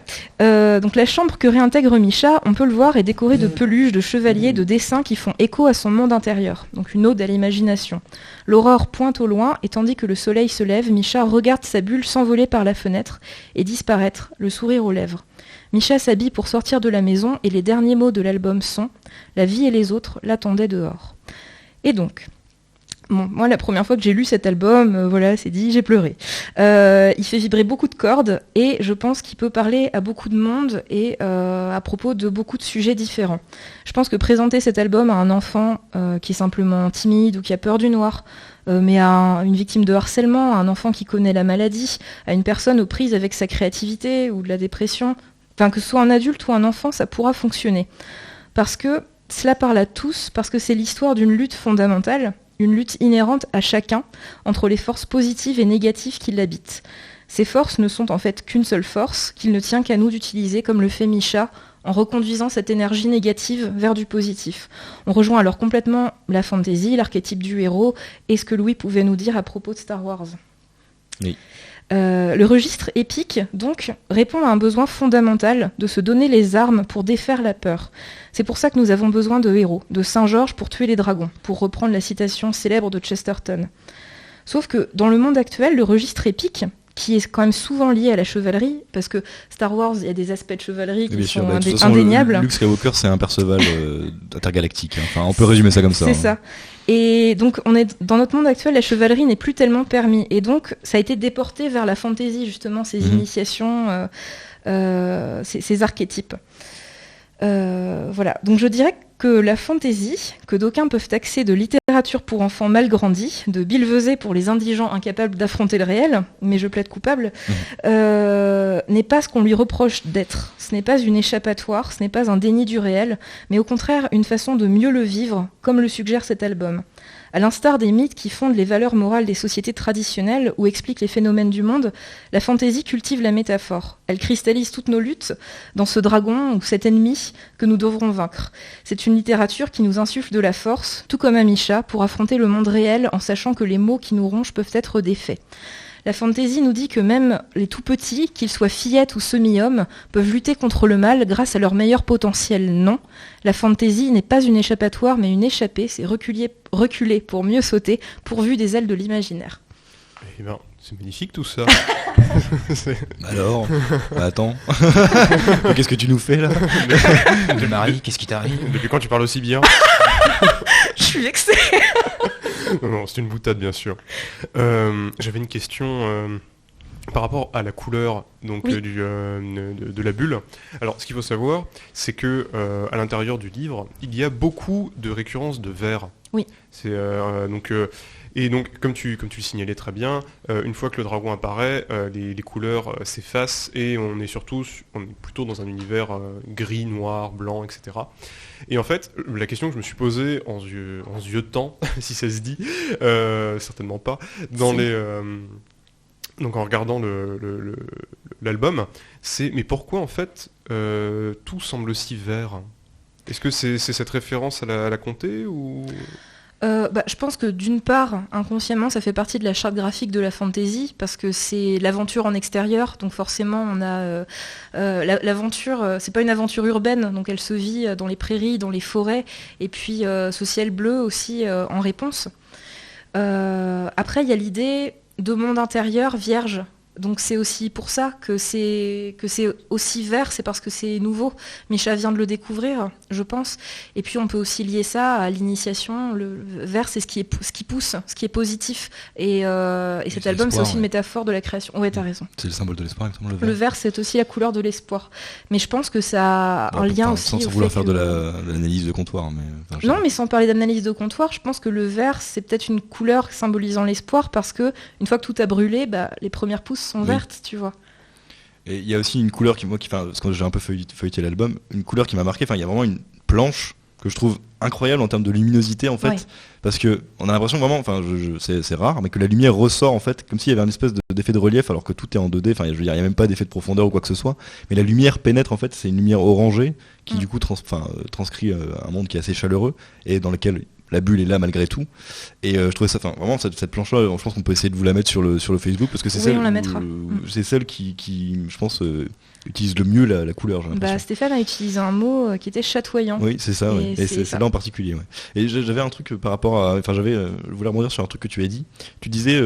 Donc la chambre que réintègre Misha, on peut le voir, est décorée de peluches, de chevaliers, de dessins qui font écho à son monde intérieur. Donc une ode à l'imagination. L'aurore pointe au loin, et tandis que le soleil se lève, Misha regarde sa bulle s'envoler par la fenêtre et disparaître, le sourire aux lèvres. Misha s'habille pour sortir de la maison, et les derniers mots de l'album sont « La vie et les autres l'attendaient dehors ». Et donc... Bon, moi, la première fois que j'ai lu cet album, c'est dit, j'ai pleuré. Il fait vibrer beaucoup de cordes, et je pense qu'il peut parler à beaucoup de monde et à propos de beaucoup de sujets différents. Je pense que présenter cet album à un enfant qui est simplement timide ou qui a peur du noir, mais à une victime de harcèlement, à un enfant qui connaît la maladie, à une personne aux prises avec sa créativité ou de la dépression, enfin que ce soit un adulte ou un enfant, ça pourra fonctionner. Parce que cela parle à tous, parce que c'est l'histoire d'une lutte fondamentale, une lutte inhérente à chacun entre les forces positives et négatives qui l'habitent. Ces forces ne sont en fait qu'une seule force, qu'il ne tient qu'à nous d'utiliser comme le fait Misha, en reconduisant cette énergie négative vers du positif. On rejoint alors complètement la fantasy, l'archétype du héros, et ce que Louis pouvait nous dire à propos de Star Wars. Oui. Le registre épique, donc, répond à un besoin fondamental de se donner les armes pour défaire la peur. C'est pour ça que nous avons besoin de héros, de Saint-Georges pour tuer les dragons, pour reprendre la citation célèbre de Chesterton. Sauf que dans le monde actuel, le registre épique, qui est quand même souvent lié à la chevalerie, parce que Star Wars, il y a des aspects de chevalerie qui sont de toute façon, indéniables. Luke Skywalker, c'est un Perceval intergalactique. Enfin, on peut résumer ça comme ça. C'est ça. Et donc, dans notre monde actuel, la chevalerie n'est plus tellement permis. Et donc, ça a été déporté vers la fantasy, justement, ces initiations, ces archétypes. Voilà. Donc, je dirais que la fantasy, que d'aucuns peuvent taxer de littérature pour enfants mal grandis, de billevesée pour les indigents incapables d'affronter le réel, mais je plaide coupable, n'est pas ce qu'on lui reproche d'être. Ce n'est pas une échappatoire, ce n'est pas un déni du réel, mais au contraire une façon de mieux le vivre, comme le suggère cet album. À l'instar des mythes qui fondent les valeurs morales des sociétés traditionnelles ou expliquent les phénomènes du monde, la fantaisie cultive la métaphore. Elle cristallise toutes nos luttes dans ce dragon ou cet ennemi que nous devrons vaincre. C'est une littérature qui nous insuffle de la force, tout comme à Misha, pour affronter le monde réel en sachant que les maux qui nous rongent peuvent être défaits. La fantasy nous dit que même les tout petits, qu'ils soient fillettes ou semi-hommes, peuvent lutter contre le mal grâce à leur meilleur potentiel. Non, la fantasy n'est pas une échappatoire, mais une échappée, c'est reculer pour mieux sauter, pourvu des ailes de l'imaginaire. Eh ben, c'est magnifique tout ça. Alors, attends. Qu'est-ce que tu nous fais là? Marie, qu'est-ce qui t'arrive? Depuis quand tu parles aussi bien? Je suis vexée. Non, c'est une boutade bien sûr. J'avais une question par rapport à la couleur donc, Oui. de la bulle. Alors ce qu'il faut savoir, c'est que à l'intérieur du livre, il y a beaucoup de récurrences de vert. Oui. C'est et donc comme tu le signalais très bien, une fois que le dragon apparaît, les couleurs s'effacent et on est plutôt dans un univers gris, noir, blanc, etc. Et en fait, la question que je me suis posée en vieux temps, si ça se dit, certainement pas, donc en regardant l'album, c'est mais pourquoi en fait tout semble si vert? Est-ce que c'est cette référence à la comté ou... Je pense que d'une part, inconsciemment, ça fait partie de la charte graphique de la fantasy, parce que c'est l'aventure en extérieur, donc forcément on a l'aventure, c'est pas une aventure urbaine, donc elle se vit dans les prairies, dans les forêts, et puis ce ciel bleu aussi en réponse. Après, il y a l'idée de monde intérieur vierge. Donc c'est aussi pour ça que c'est aussi vert, c'est parce que c'est nouveau. Misha vient de le découvrir, je pense. Et puis on peut aussi lier ça à l'initiation. Le vert, c'est ce qui pousse, ce qui est positif. Et cet album, c'est aussi une métaphore de la création. Ouais, t'as raison. C'est le symbole de l'espoir, exactement, Le vert, c'est aussi la couleur de l'espoir. Mais je pense que ça a un lien aussi. Sans vouloir faire de l'analyse de comptoir. Non, mais sans parler d'analyse de comptoir, je pense que le vert, c'est peut-être une couleur symbolisant l'espoir, parce que une fois que tout a brûlé, les premières pousses sont vertes, tu vois. Et il y a aussi une couleur parce que j'ai un peu feuilleté l'album, une couleur qui m'a marqué, il y a vraiment une planche que je trouve incroyable en termes de luminosité en fait, Ouais. parce que on a l'impression vraiment, c'est rare, mais que la lumière ressort en fait, comme s'il y avait un espèce d'effet de relief alors que tout est en 2D, je veux dire, il n'y a même pas d'effet de profondeur ou quoi que ce soit, mais la lumière pénètre en fait, c'est une lumière orangée qui du coup transcrit un monde qui est assez chaleureux et dans lequel la bulle est là malgré tout, et je trouvais ça, vraiment cette planche là, je pense qu'on peut essayer de vous la mettre sur le Facebook, parce que c'est Oui, on la mettra. c'est celle qui je pense utilise le mieux la couleur, j'ai l'impression. Stéphane a utilisé un mot qui était chatoyant. Oui, c'est ça, ouais. Et Et c'est c'est là en particulier, ouais. Et j'avais un truc par rapport à, je voulais rebondir sur un truc que tu as dit. Tu disais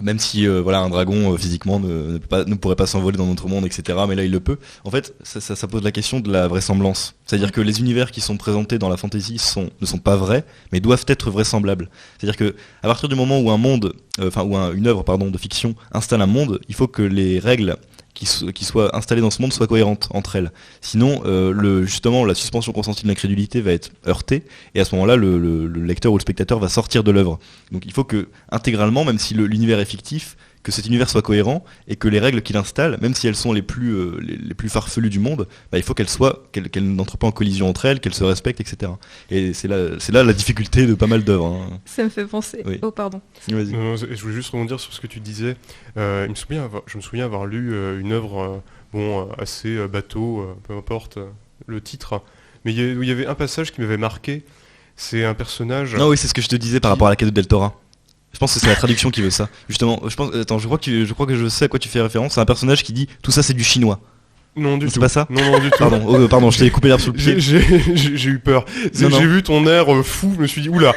même si un dragon physiquement ne pourrait pas s'envoler dans notre monde, etc. Mais là il le peut. En fait, ça pose la question de la vraisemblance. C'est-à-dire que les univers qui sont présentés dans la fantasy ne sont pas vrais, mais doivent être vraisemblables. C'est-à-dire que à partir du moment où une œuvre de fiction installe un monde, il faut que les règles qui soient installées dans ce monde soient cohérentes entre elles. Sinon, justement, la suspension consentie de l'incrédulité va être heurtée, et à ce moment-là, le lecteur ou le spectateur va sortir de l'œuvre. Donc il faut que, intégralement, même si l'univers est fictif, que cet univers soit cohérent et que les règles qu'il installe, même si elles sont les plus farfelues du monde, bah, il faut qu'elles n'entrent pas en collision entre elles, qu'elles se respectent, etc. Et c'est là la difficulté de pas mal d'œuvres. Hein. Ça me fait penser. Oui. Oh, pardon. Vas-y. Non, je voulais juste rebondir sur ce que tu disais. Je me souviens avoir lu une œuvre assez bateau, peu importe le titre, mais où il y avait un passage qui m'avait marqué. C'est un personnage. Non, oui, c'est ce que je te disais par rapport à la quête de Del Tora. Je pense que c'est la traduction qui veut ça. Justement, je crois que je sais à quoi tu fais référence. C'est un personnage qui dit tout ça c'est du chinois. Non, du C'est tout. pas ça Non, du tout. Pardon, je t'ai coupé l'herbe sous le pied. J'ai eu peur. Non. J'ai vu ton air fou, je me suis dit oula.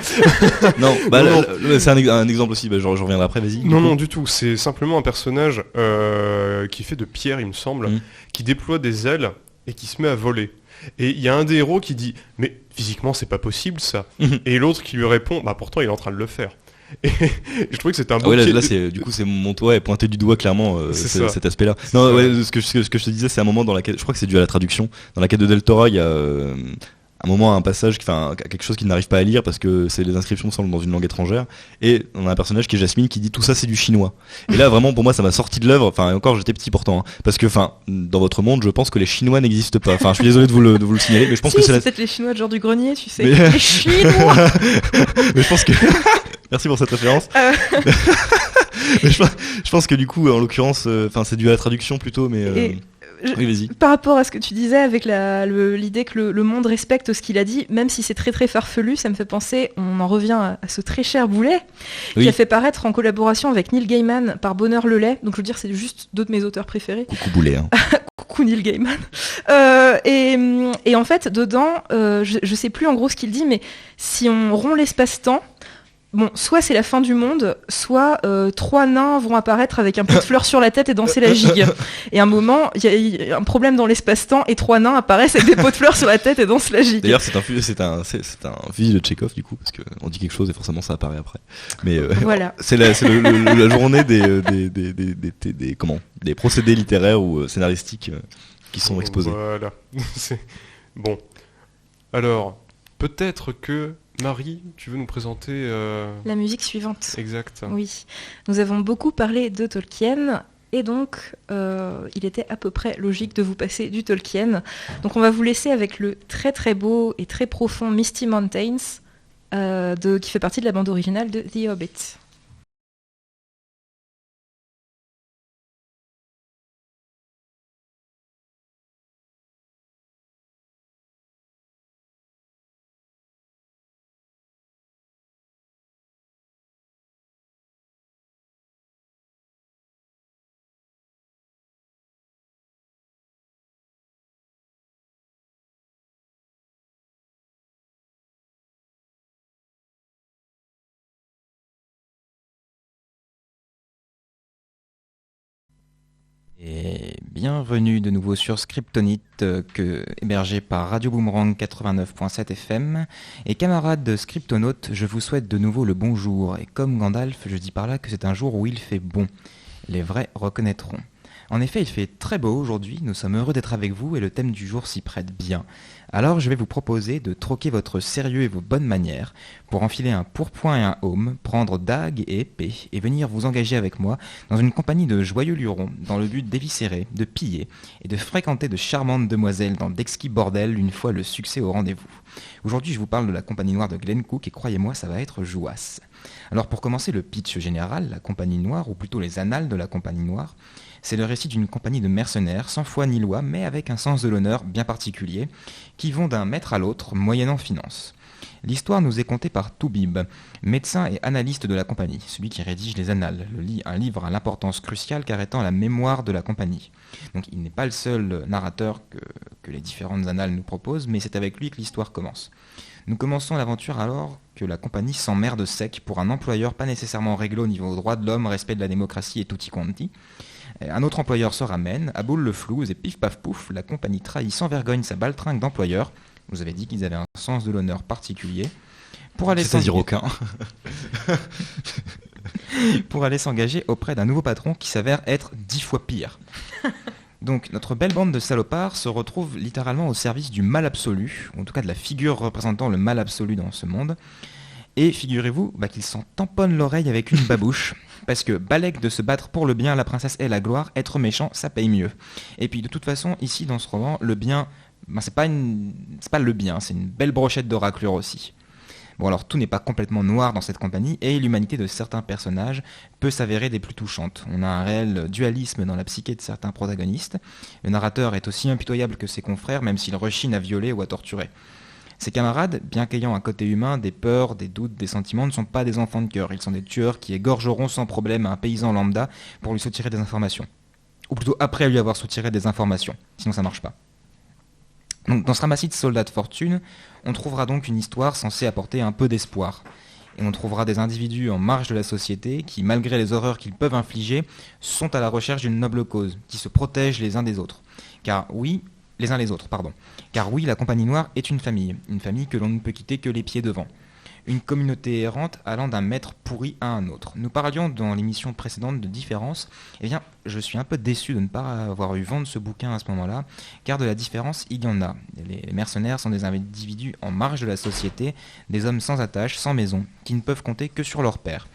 Non, Non. c'est un exemple aussi. Bah, je reviendrai après. Vas-y. Non, du tout. C'est simplement un personnage qui fait de pierre, il me semble, qui déploie des ailes et qui se met à voler. Et il y a un des héros qui dit mais physiquement c'est pas possible ça. Et l'autre qui lui répond bah pourtant il est en train de le faire. Et je trouvais que c'était un beau là c'est du coup c'est mon toit est pointé du doigt clairement cet aspect-là. Non, ce que je te disais c'est un moment dans laquelle je crois que c'est dû à la traduction. Dans la quête de Del Tora, il y a un moment, un passage, quelque chose qu'il n'arrive pas à lire parce que les inscriptions semblent dans une langue étrangère. Et on a un personnage qui est Jasmine qui dit tout ça c'est du chinois. Et là vraiment pour moi ça m'a sorti de l'œuvre. Enfin encore j'étais petit pourtant, hein, parce que dans votre monde je pense que les Chinois n'existent pas. Enfin je suis désolé de vous le signaler, mais je pense que c'est peut-être les Chinois de genre du grenier, tu sais. Mais... Les Chinois. Mais je pense que merci pour cette référence. Mais je pense que du coup en l'occurrence, c'est dû à la traduction plutôt, mais. Oui, vas-y. Par rapport à ce que tu disais avec l'idée que le monde respecte ce qu'il a dit, même si c'est très très farfelu, ça me fait penser, on en revient à ce très cher Boulet, qui a fait paraître en collaboration avec Neil Gaiman par Bonheur le Lait. Donc je veux dire, c'est juste deux de mes auteurs préférés. Coucou Boulet. Hein. Coucou Neil Gaiman. Et en fait, dedans, je sais plus en gros ce qu'il dit, mais si on rompt l'espace-temps, bon, soit c'est la fin du monde, soit 3 nains vont apparaître avec un pot de fleurs sur la tête et danser la gigue. Et à un moment, il y a un problème dans l'espace-temps et 3 nains apparaissent avec des pots de fleurs sur la tête et dansent la gigue. D'ailleurs, c'est un fusil de Tchekhov du coup, parce qu'on dit quelque chose et forcément ça apparaît après. Mais voilà. C'est la journée des procédés littéraires ou scénaristiques qui sont exposés. Voilà. Bon. Alors, peut-être que Marie, tu veux nous présenter la musique suivante. Exact. Oui. Nous avons beaucoup parlé de Tolkien et donc il était à peu près logique de vous passer du Tolkien. Donc on va vous laisser avec le très très beau et très profond Misty Mountains qui fait partie de la bande originale de The Hobbit. Et bienvenue de nouveau sur Scriptonite, hébergé par Radio Boomerang 89.7 FM. Et camarades de Scriptonautes, je vous souhaite de nouveau le bonjour. Et comme Gandalf, je dis par là que c'est un jour où il fait bon. Les vrais reconnaîtront. En effet, il fait très beau aujourd'hui, nous sommes heureux d'être avec vous et le thème du jour s'y prête bien. Alors je vais vous proposer de troquer votre sérieux et vos bonnes manières pour enfiler un pourpoint et un aume, prendre dague et épée et venir vous engager avec moi dans une compagnie de joyeux lurons dans le but d'éviscérer, de piller et de fréquenter de charmantes demoiselles dans d'exquis bordels une fois le succès au rendez-vous. Aujourd'hui je vous parle de la compagnie noire de Glenn Cook et croyez-moi ça va être jouasse. Alors pour commencer le pitch général, la compagnie noire, ou plutôt les annales de la compagnie noire, c'est le récit d'une compagnie de mercenaires, sans foi ni loi, mais avec un sens de l'honneur bien particulier, qui vont d'un maître à l'autre, moyennant finance. L'histoire nous est contée par Toubib, médecin et analyste de la compagnie, celui qui rédige les annales, un livre à l'importance cruciale car étant la mémoire de la compagnie. Donc il n'est pas le seul narrateur que les différentes annales nous proposent, mais c'est avec lui que l'histoire commence. Nous commençons l'aventure alors que la compagnie s'emmerde sec pour un employeur pas nécessairement réglé au niveau droit de l'homme, respect de la démocratie et tutti quanti. Un autre employeur se ramène, aboule le flouze et pif paf pouf, la compagnie trahit sans vergogne sa baltringue d'employeur. Vous avez dit qu'ils avaient un sens de l'honneur particulier. Pour aller C'est-à-dire aucun. Pour aller s'engager auprès d'un nouveau patron qui s'avère être 10 fois pire. Donc notre belle bande de salopards se retrouve littéralement au service du mal absolu, ou en tout cas de la figure représentant le mal absolu dans ce monde. Et figurez-vous qu'il s'en tamponne l'oreille avec une babouche. Parce que balèque de se battre pour le bien, la princesse et la gloire, être méchant, ça paye mieux. Et puis de toute façon, ici dans ce roman, le bien, c'est pas le bien, c'est une belle brochette de raclure aussi. Bon alors tout n'est pas complètement noir dans cette compagnie, et l'humanité de certains personnages peut s'avérer des plus touchantes. On a un réel dualisme dans la psyché de certains protagonistes. Le narrateur est aussi impitoyable que ses confrères, même s'il rechigne à violer ou à torturer. Ses camarades, bien qu'ayant un côté humain, des peurs, des doutes, des sentiments, ne sont pas des enfants de cœur. Ils sont des tueurs qui égorgeront sans problème un paysan lambda pour lui soutirer des informations. Ou plutôt après lui avoir soutiré des informations, sinon ça marche pas. Donc, dans ce ramassis de soldats de fortune, on trouvera donc une histoire censée apporter un peu d'espoir. Et on trouvera des individus en marge de la société qui, malgré les horreurs qu'ils peuvent infliger, sont à la recherche d'une noble cause, qui se protègent les uns des autres. Car oui, la Compagnie Noire est une famille que l'on ne peut quitter que les pieds devant. Une communauté errante allant d'un maître pourri à un autre. Nous parlions dans l'émission précédente de différence. Eh bien, je suis un peu déçu de ne pas avoir eu vent de ce bouquin à ce moment-là, car de la différence, il y en a. Les mercenaires sont des individus en marge de la société, des hommes sans attache, sans maison, qui ne peuvent compter que sur leur père.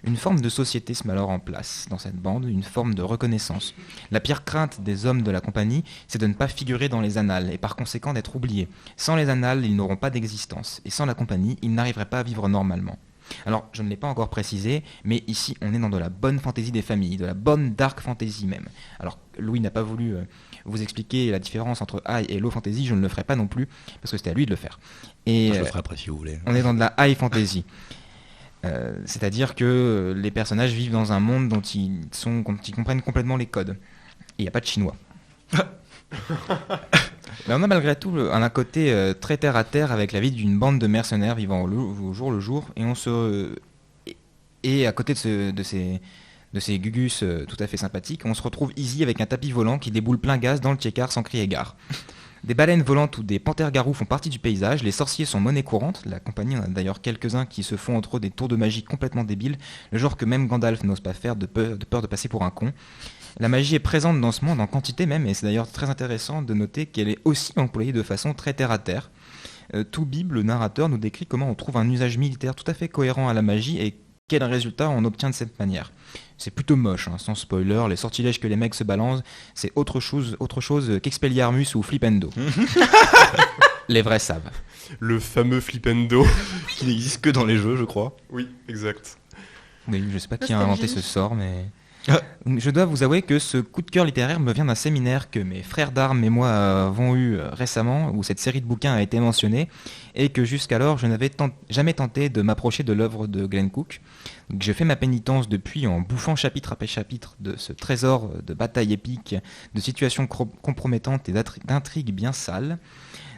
Une forme de société se met alors en place dans cette bande, une forme de reconnaissance. La pire crainte des hommes de la compagnie, c'est de ne pas figurer dans les annales et par conséquent d'être oubliés. Sans les annales, ils n'auront pas d'existence, et sans la compagnie, ils n'arriveraient pas à vivre normalement. Alors, je ne l'ai pas encore précisé, mais ici, on est dans de la bonne fantaisie des familles, de la bonne dark fantasy même. Alors, Louis n'a pas voulu vous expliquer la différence entre high et low fantasy, je ne le ferai pas non plus, parce que c'était à lui de le faire. Et je le ferai après si vous voulez. On est dans de la high fantasy. C'est-à-dire que les personnages vivent dans un monde dont ils comprennent complètement les codes. Et il n'y a pas de chinois. Mais on a malgré tout un côté très terre à terre avec la vie d'une bande de mercenaires vivant au jour le jour. Et à côté de ces gugus tout à fait sympathiques, on se retrouve Easy avec un tapis volant qui déboule plein gaz dans le Tchekar sans crier gare. Des baleines volantes ou des panthères-garous font partie du paysage, les sorciers sont monnaie courante, la compagnie en a d'ailleurs quelques-uns qui se font entre eux des tours de magie complètement débiles, le genre que même Gandalf n'ose pas faire de peur de passer pour un con. La magie est présente dans ce monde en quantité même, et c'est d'ailleurs très intéressant de noter qu'elle est aussi employée de façon très terre-à-terre. Toubib, le narrateur, nous décrit comment on trouve un usage militaire tout à fait cohérent à la magie et quel résultat on obtient de cette manière. C'est plutôt moche, sans spoiler, les sortilèges que les mecs se balancent, c'est autre chose qu'Expelliarmus ou Flipendo. Les vrais savent. Le fameux Flipendo. Qui n'existe que dans les jeux, je crois. Oui, exact. Oui, je sais pas qui a inventé ce sort, mais... Je dois vous avouer que ce coup de cœur littéraire me vient d'un séminaire que mes frères d'armes et moi avons eu récemment, où cette série de bouquins a été mentionnée, et que jusqu'alors je n'avais jamais tenté de m'approcher de l'œuvre de Glenn Cook. Donc, j'ai fait ma pénitence depuis en bouffant chapitre après chapitre de ce trésor de batailles épiques, de situations compromettantes et d'intrigues bien sales.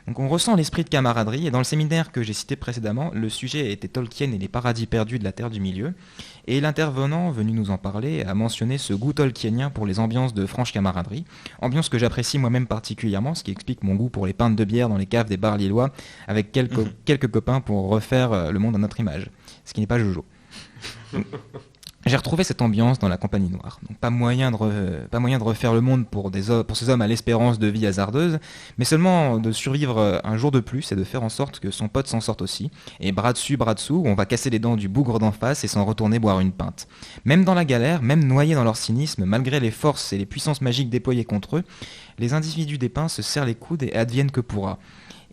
Donc on ressent l'esprit de camaraderie, et dans le séminaire que j'ai cité précédemment, le sujet était Tolkien et les paradis perdus de la Terre du Milieu, et l'intervenant venu nous en parler a mentionné ce goût tolkienien pour les ambiances de franche camaraderie, ambiance que j'apprécie moi-même particulièrement, ce qui explique mon goût pour les pintes de bière dans les caves des bars lillois, avec quelques copains pour refaire le monde à notre image, ce qui n'est pas Jojo. J'ai retrouvé cette ambiance dans la Compagnie Noire. Donc pas moyen de refaire le monde pour ces hommes à l'espérance de vie hasardeuse, mais seulement de survivre un jour de plus et de faire en sorte que son pote s'en sorte aussi. Et bras dessus, bras dessous, on va casser les dents du bougre d'en face et s'en retourner boire une pinte. Même dans la galère, même noyés dans leur cynisme, malgré les forces et les puissances magiques déployées contre eux, les individus dépeints se serrent les coudes et adviennent que pourra.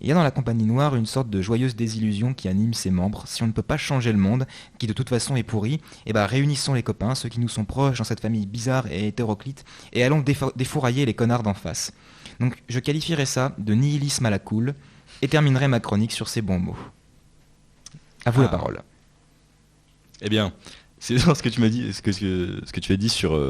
Il y a dans la Compagnie Noire une sorte de joyeuse désillusion qui anime ses membres. Si on ne peut pas changer le monde, qui de toute façon est pourri, réunissons les copains, ceux qui nous sont proches dans cette famille bizarre et hétéroclite, et allons défourailler les connards d'en face. Donc je qualifierais ça de nihilisme à la cool, et terminerai ma chronique sur ces bons mots. À vous la parole. Eh bien, c'est dans ce que tu m'as dit, ce que tu as dit sur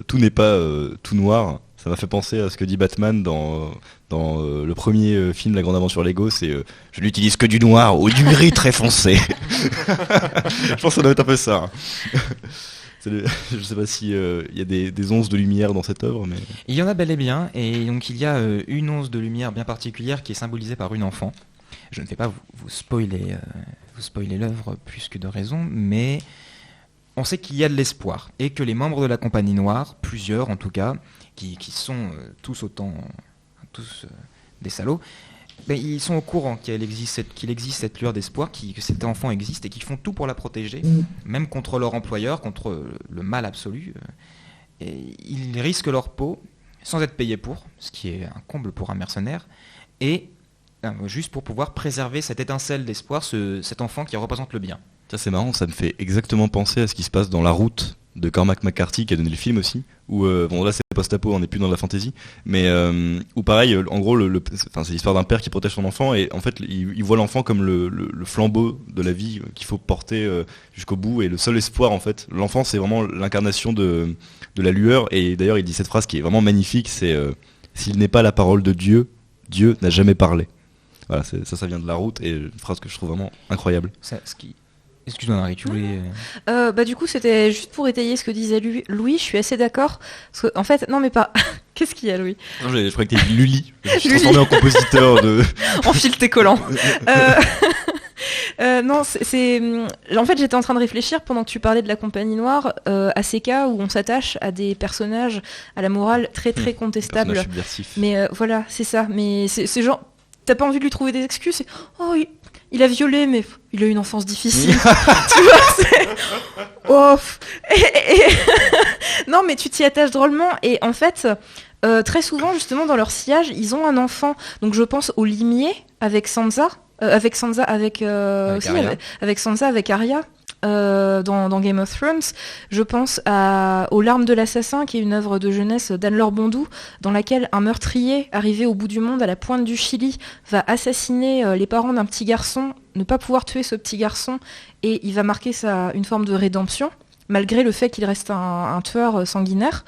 tout n'est pas tout noir. Ça m'a fait penser à ce que dit Batman dans le premier film La Grande Aventure Lego, c'est je n'utilise que du noir ou du gris très foncé. Je pense que ça doit être un peu ça. Je sais pas si y a des onces de lumière dans cette œuvre, mais il y en a bel et bien, et donc il y a une once de lumière bien particulière qui est symbolisée par une enfant. Je ne vais pas vous spoiler l'œuvre plus que de raison, mais on sait qu'il y a de l'espoir et que les membres de la Compagnie Noire, plusieurs en tout cas, qui sont tous des salauds, Ils sont au courant qu'il existe cette lueur d'espoir, que cet enfant existe et qu'ils font tout pour la protéger, même contre leur employeur, contre le mal absolu. Et ils risquent leur peau sans être payés pour, ce qui est un comble pour un mercenaire, et juste pour pouvoir préserver cette étincelle d'espoir, cet enfant qui représente le bien. Ça c'est marrant, ça me fait exactement penser à ce qui se passe dans La Route de Cormac McCarthy qui a donné le film aussi, où bon là c'est post-apo, on n'est plus dans la fantasy, mais où pareil, en gros c'est l'histoire d'un père qui protège son enfant et en fait il voit l'enfant comme le flambeau de la vie qu'il faut porter jusqu'au bout et le seul espoir en fait. L'enfant c'est vraiment l'incarnation de la lueur et d'ailleurs il dit cette phrase qui est vraiment magnifique, c'est s'il n'est pas la parole de Dieu, Dieu n'a jamais parlé. Voilà, ça vient de La Route et une phrase que je trouve vraiment incroyable. Excuse-moi Marie, tu voulais... Du coup, c'était juste pour étayer ce que disait Louis, je suis assez d'accord. Parce que, en fait, non mais pas... Qu'est-ce qu'il y a, Louis ? Non, je croyais que t'étais Lully. Je me suis transformé en compositeur de... Enfile tes collants. Non, en fait, j'étais en train de réfléchir pendant que tu parlais de la Compagnie Noire à ces cas où on s'attache à des personnages à la morale très très contestable. Personnage subversif. Mais voilà, c'est ça. Mais c'est genre, t'as pas envie de lui trouver des excuses. C'est, oh, il a violé, mais il a eu une enfance difficile. Tu vois, c'est... Oh. Non, mais tu t'y attaches drôlement. Et en fait, très souvent, justement, dans leur sillage, ils ont un enfant. Donc, je pense au limier avec Sansa. Avec Sansa, avec Sansa, avec Arya. Dans Game of Thrones, je pense aux Larmes de l'assassin, qui est une œuvre de jeunesse d'Anne-Laure Bondou, dans laquelle un meurtrier arrivé au bout du monde à la pointe du Chili va assassiner les parents d'un petit garçon, ne pas pouvoir tuer ce petit garçon, et il va marquer une forme de rédemption, malgré le fait qu'il reste un tueur sanguinaire.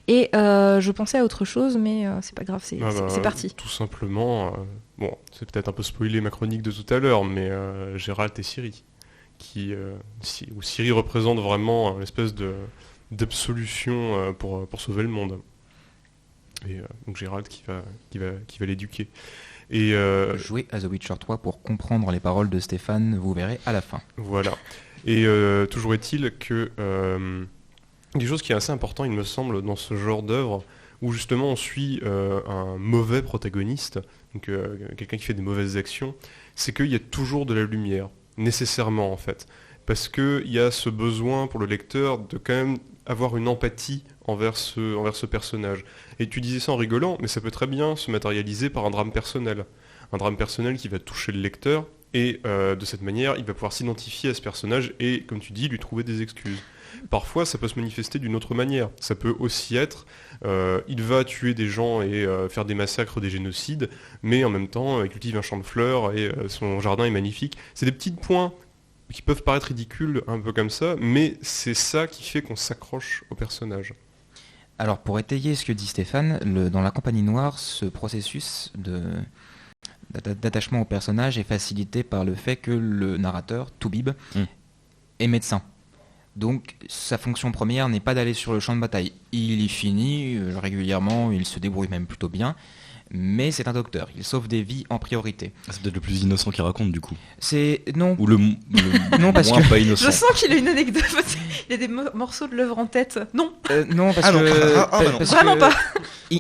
Et je pensais à autre chose, mais c'est pas grave, c'est parti. Tout simplement, bon, c'est peut-être un peu spoilé ma chronique de tout à l'heure, mais Geralt et Ciri. Où Ciri représente vraiment une espèce d'absolution pour sauver le monde. Et donc Geralt qui va l'éduquer. Et jouer à The Witcher 3 pour comprendre les paroles de Stéphane, vous verrez à la fin. Voilà. Et toujours est-il que quelque chose qui est assez important, il me semble, dans ce genre d'œuvre, où justement on suit un mauvais protagoniste, donc quelqu'un qui fait des mauvaises actions, c'est qu'il y a toujours de la lumière. Nécessairement en fait, parce qu'il y a ce besoin pour le lecteur de quand même avoir une empathie envers ce personnage. Et tu disais ça en rigolant, mais ça peut très bien se matérialiser par un drame personnel qui va toucher le lecteur, et de cette manière, il va pouvoir s'identifier à ce personnage et, comme tu dis, lui trouver des excuses. Parfois, ça peut se manifester d'une autre manière. Ça peut aussi être, il va tuer des gens et faire des massacres, des génocides, mais en même temps, il cultive un champ de fleurs et son jardin est magnifique. C'est des petits points qui peuvent paraître ridicules, un peu comme ça, mais c'est ça qui fait qu'on s'accroche au personnage. Alors, pour étayer ce que dit Stéphane, dans la Compagnie Noire, ce processus d'attachement au personnage est facilité par le fait que le narrateur, Toubib, est médecin. Donc sa fonction première n'est pas d'aller sur le champ de bataille. Il y finit régulièrement, il se débrouille même plutôt bien, mais c'est un docteur, il sauve des vies en priorité. C'est peut-être le plus innocent qu'il raconte du coup. Non. Ou le non, parce moins que... pas innocent. Je sens qu'il a une anecdote, il a des morceaux de l'œuvre en tête. Non. Non, parce non. que... Parce vraiment que... pas.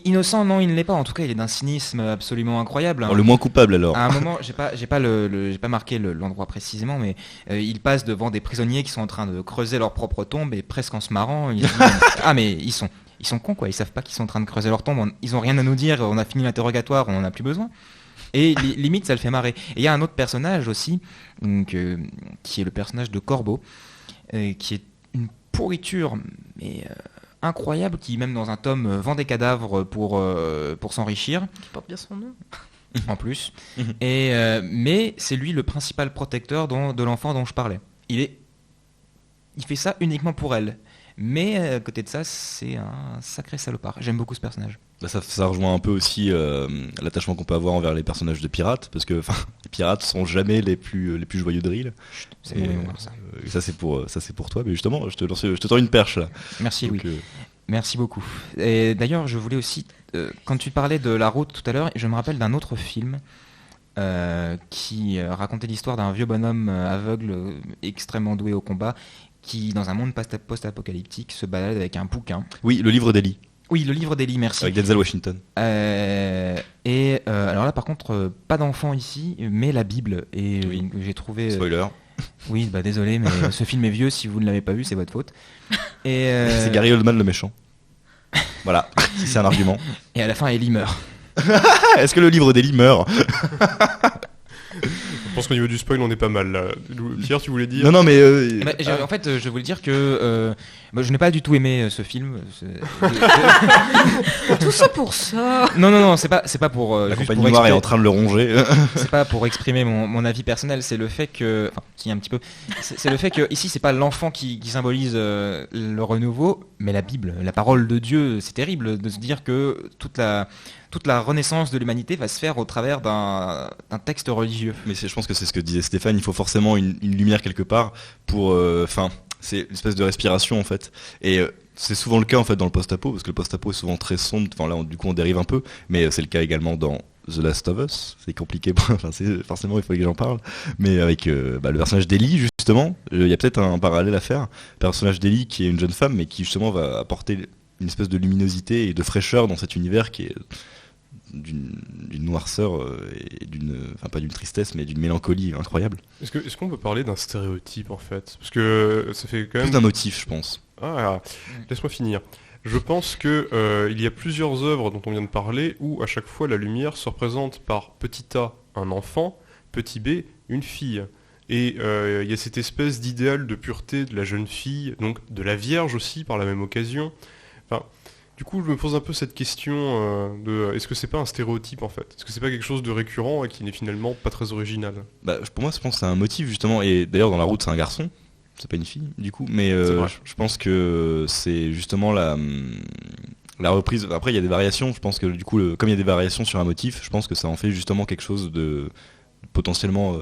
Innocent, non, il ne l'est pas. En tout cas, il est d'un cynisme absolument incroyable. Le moins coupable alors. À un moment, j'ai pas marqué l'endroit précisément, mais il passe devant des prisonniers qui sont en train de creuser leur propre tombe et presque en se marrant, il se dit ah mais ils sont cons quoi, ils savent pas qu'ils sont en train de creuser leur tombe, ils ont rien à nous dire, on a fini l'interrogatoire, on en a plus besoin. Et limite ça le fait marrer. Et il y a un autre personnage aussi, donc, qui est le personnage de Corbeau, qui est une pourriture, mais incroyable, qui même dans un tome vend des cadavres pour s'enrichir. Qui porte bien son nom. En plus. Mais c'est lui le principal protecteur de l'enfant dont je parlais. Il fait ça uniquement pour elle. Mais à côté de ça, c'est un sacré salopard. J'aime beaucoup ce personnage. Ça rejoint un peu aussi l'attachement qu'on peut avoir envers les personnages de pirates, parce que les pirates sont jamais les plus joyeux de l'île. C'est mon mémoire, ça. Ça c'est pour toi, mais justement, je te tends une perche là. Merci, donc, oui. Merci beaucoup. Et d'ailleurs, je voulais aussi, quand tu parlais de La Route tout à l'heure, je me rappelle d'un autre film qui racontait l'histoire d'un vieux bonhomme aveugle extrêmement doué au combat, qui, dans un monde post-apocalyptique, se balade avec un bouquin. Oui, le livre d'Eli. Oui, le livre d'Eli, merci. Avec Denzel Washington. Alors là, par contre, pas d'enfant ici, mais la Bible. Et Oui. j'ai trouvé. Spoiler. Oui, bah désolé, mais ce film est vieux. Si vous ne l'avez pas vu, c'est votre faute. Et C'est Gary Oldman le méchant. Voilà, si c'est un argument. Et à la fin, Ellie meurt. Est-ce que le livre d'Eli meurt? Je pense qu'au niveau du spoil, on est pas mal là. Pierre, tu voulais dire? Non, mais. En fait, je voulais dire que je n'ai pas du tout aimé ce film. Tout ça pour ça. Non, c'est pas pour. La juste compagnie pour noire est exprimer- en train de le ronger. C'est pas pour exprimer mon avis personnel, c'est le fait que, enfin, qui est un petit peu, c'est le fait que ici c'est pas l'enfant qui symbolise le renouveau, mais la Bible, la parole de Dieu. C'est terrible de se dire que toute la renaissance de l'humanité va se faire au travers d'un texte religieux. Mais je pense que c'est ce que disait Stéphane, il faut forcément une lumière quelque part pour. Enfin, c'est une espèce de respiration en fait. Et c'est souvent le cas en fait dans le post-apo, parce que le post-apo est souvent très sombre. Enfin là, du coup, on dérive un peu, mais c'est le cas également dans The Last of Us. C'est compliqué, enfin, forcément, il faut que j'en parle. Mais avec le personnage d'Ellie, justement, il y a peut-être un parallèle à faire. Le personnage d'Ellie qui est une jeune femme, mais qui justement va apporter une espèce de luminosité et de fraîcheur dans cet univers qui est d'une noirceur et enfin pas d'une tristesse mais d'une mélancolie incroyable. Est-ce qu'on peut parler d'un stéréotype en fait? Parce que ça fait quand Plus même... d'un motif, je pense. Ah, laisse-moi finir. Je pense que il y a plusieurs œuvres dont on vient de parler où à chaque fois la lumière se représente par petit a un enfant, petit b une fille. Et il y a cette espèce d'idéal de pureté de la jeune fille, donc de la Vierge aussi par la même occasion. Enfin, du coup, je me pose un peu cette question de est-ce que c'est pas un stéréotype en fait? Est-ce que c'est pas quelque chose de récurrent et qui n'est finalement pas très original? Pour moi, je pense que c'est un motif justement. Et d'ailleurs, dans la route, c'est un garçon. C'est pas une fille, du coup. Mais C'est vrai. je pense que c'est justement la reprise. Après, il y a des variations. Je pense que du coup, comme il y a des variations sur un motif, je pense que ça en fait justement quelque chose de potentiellement.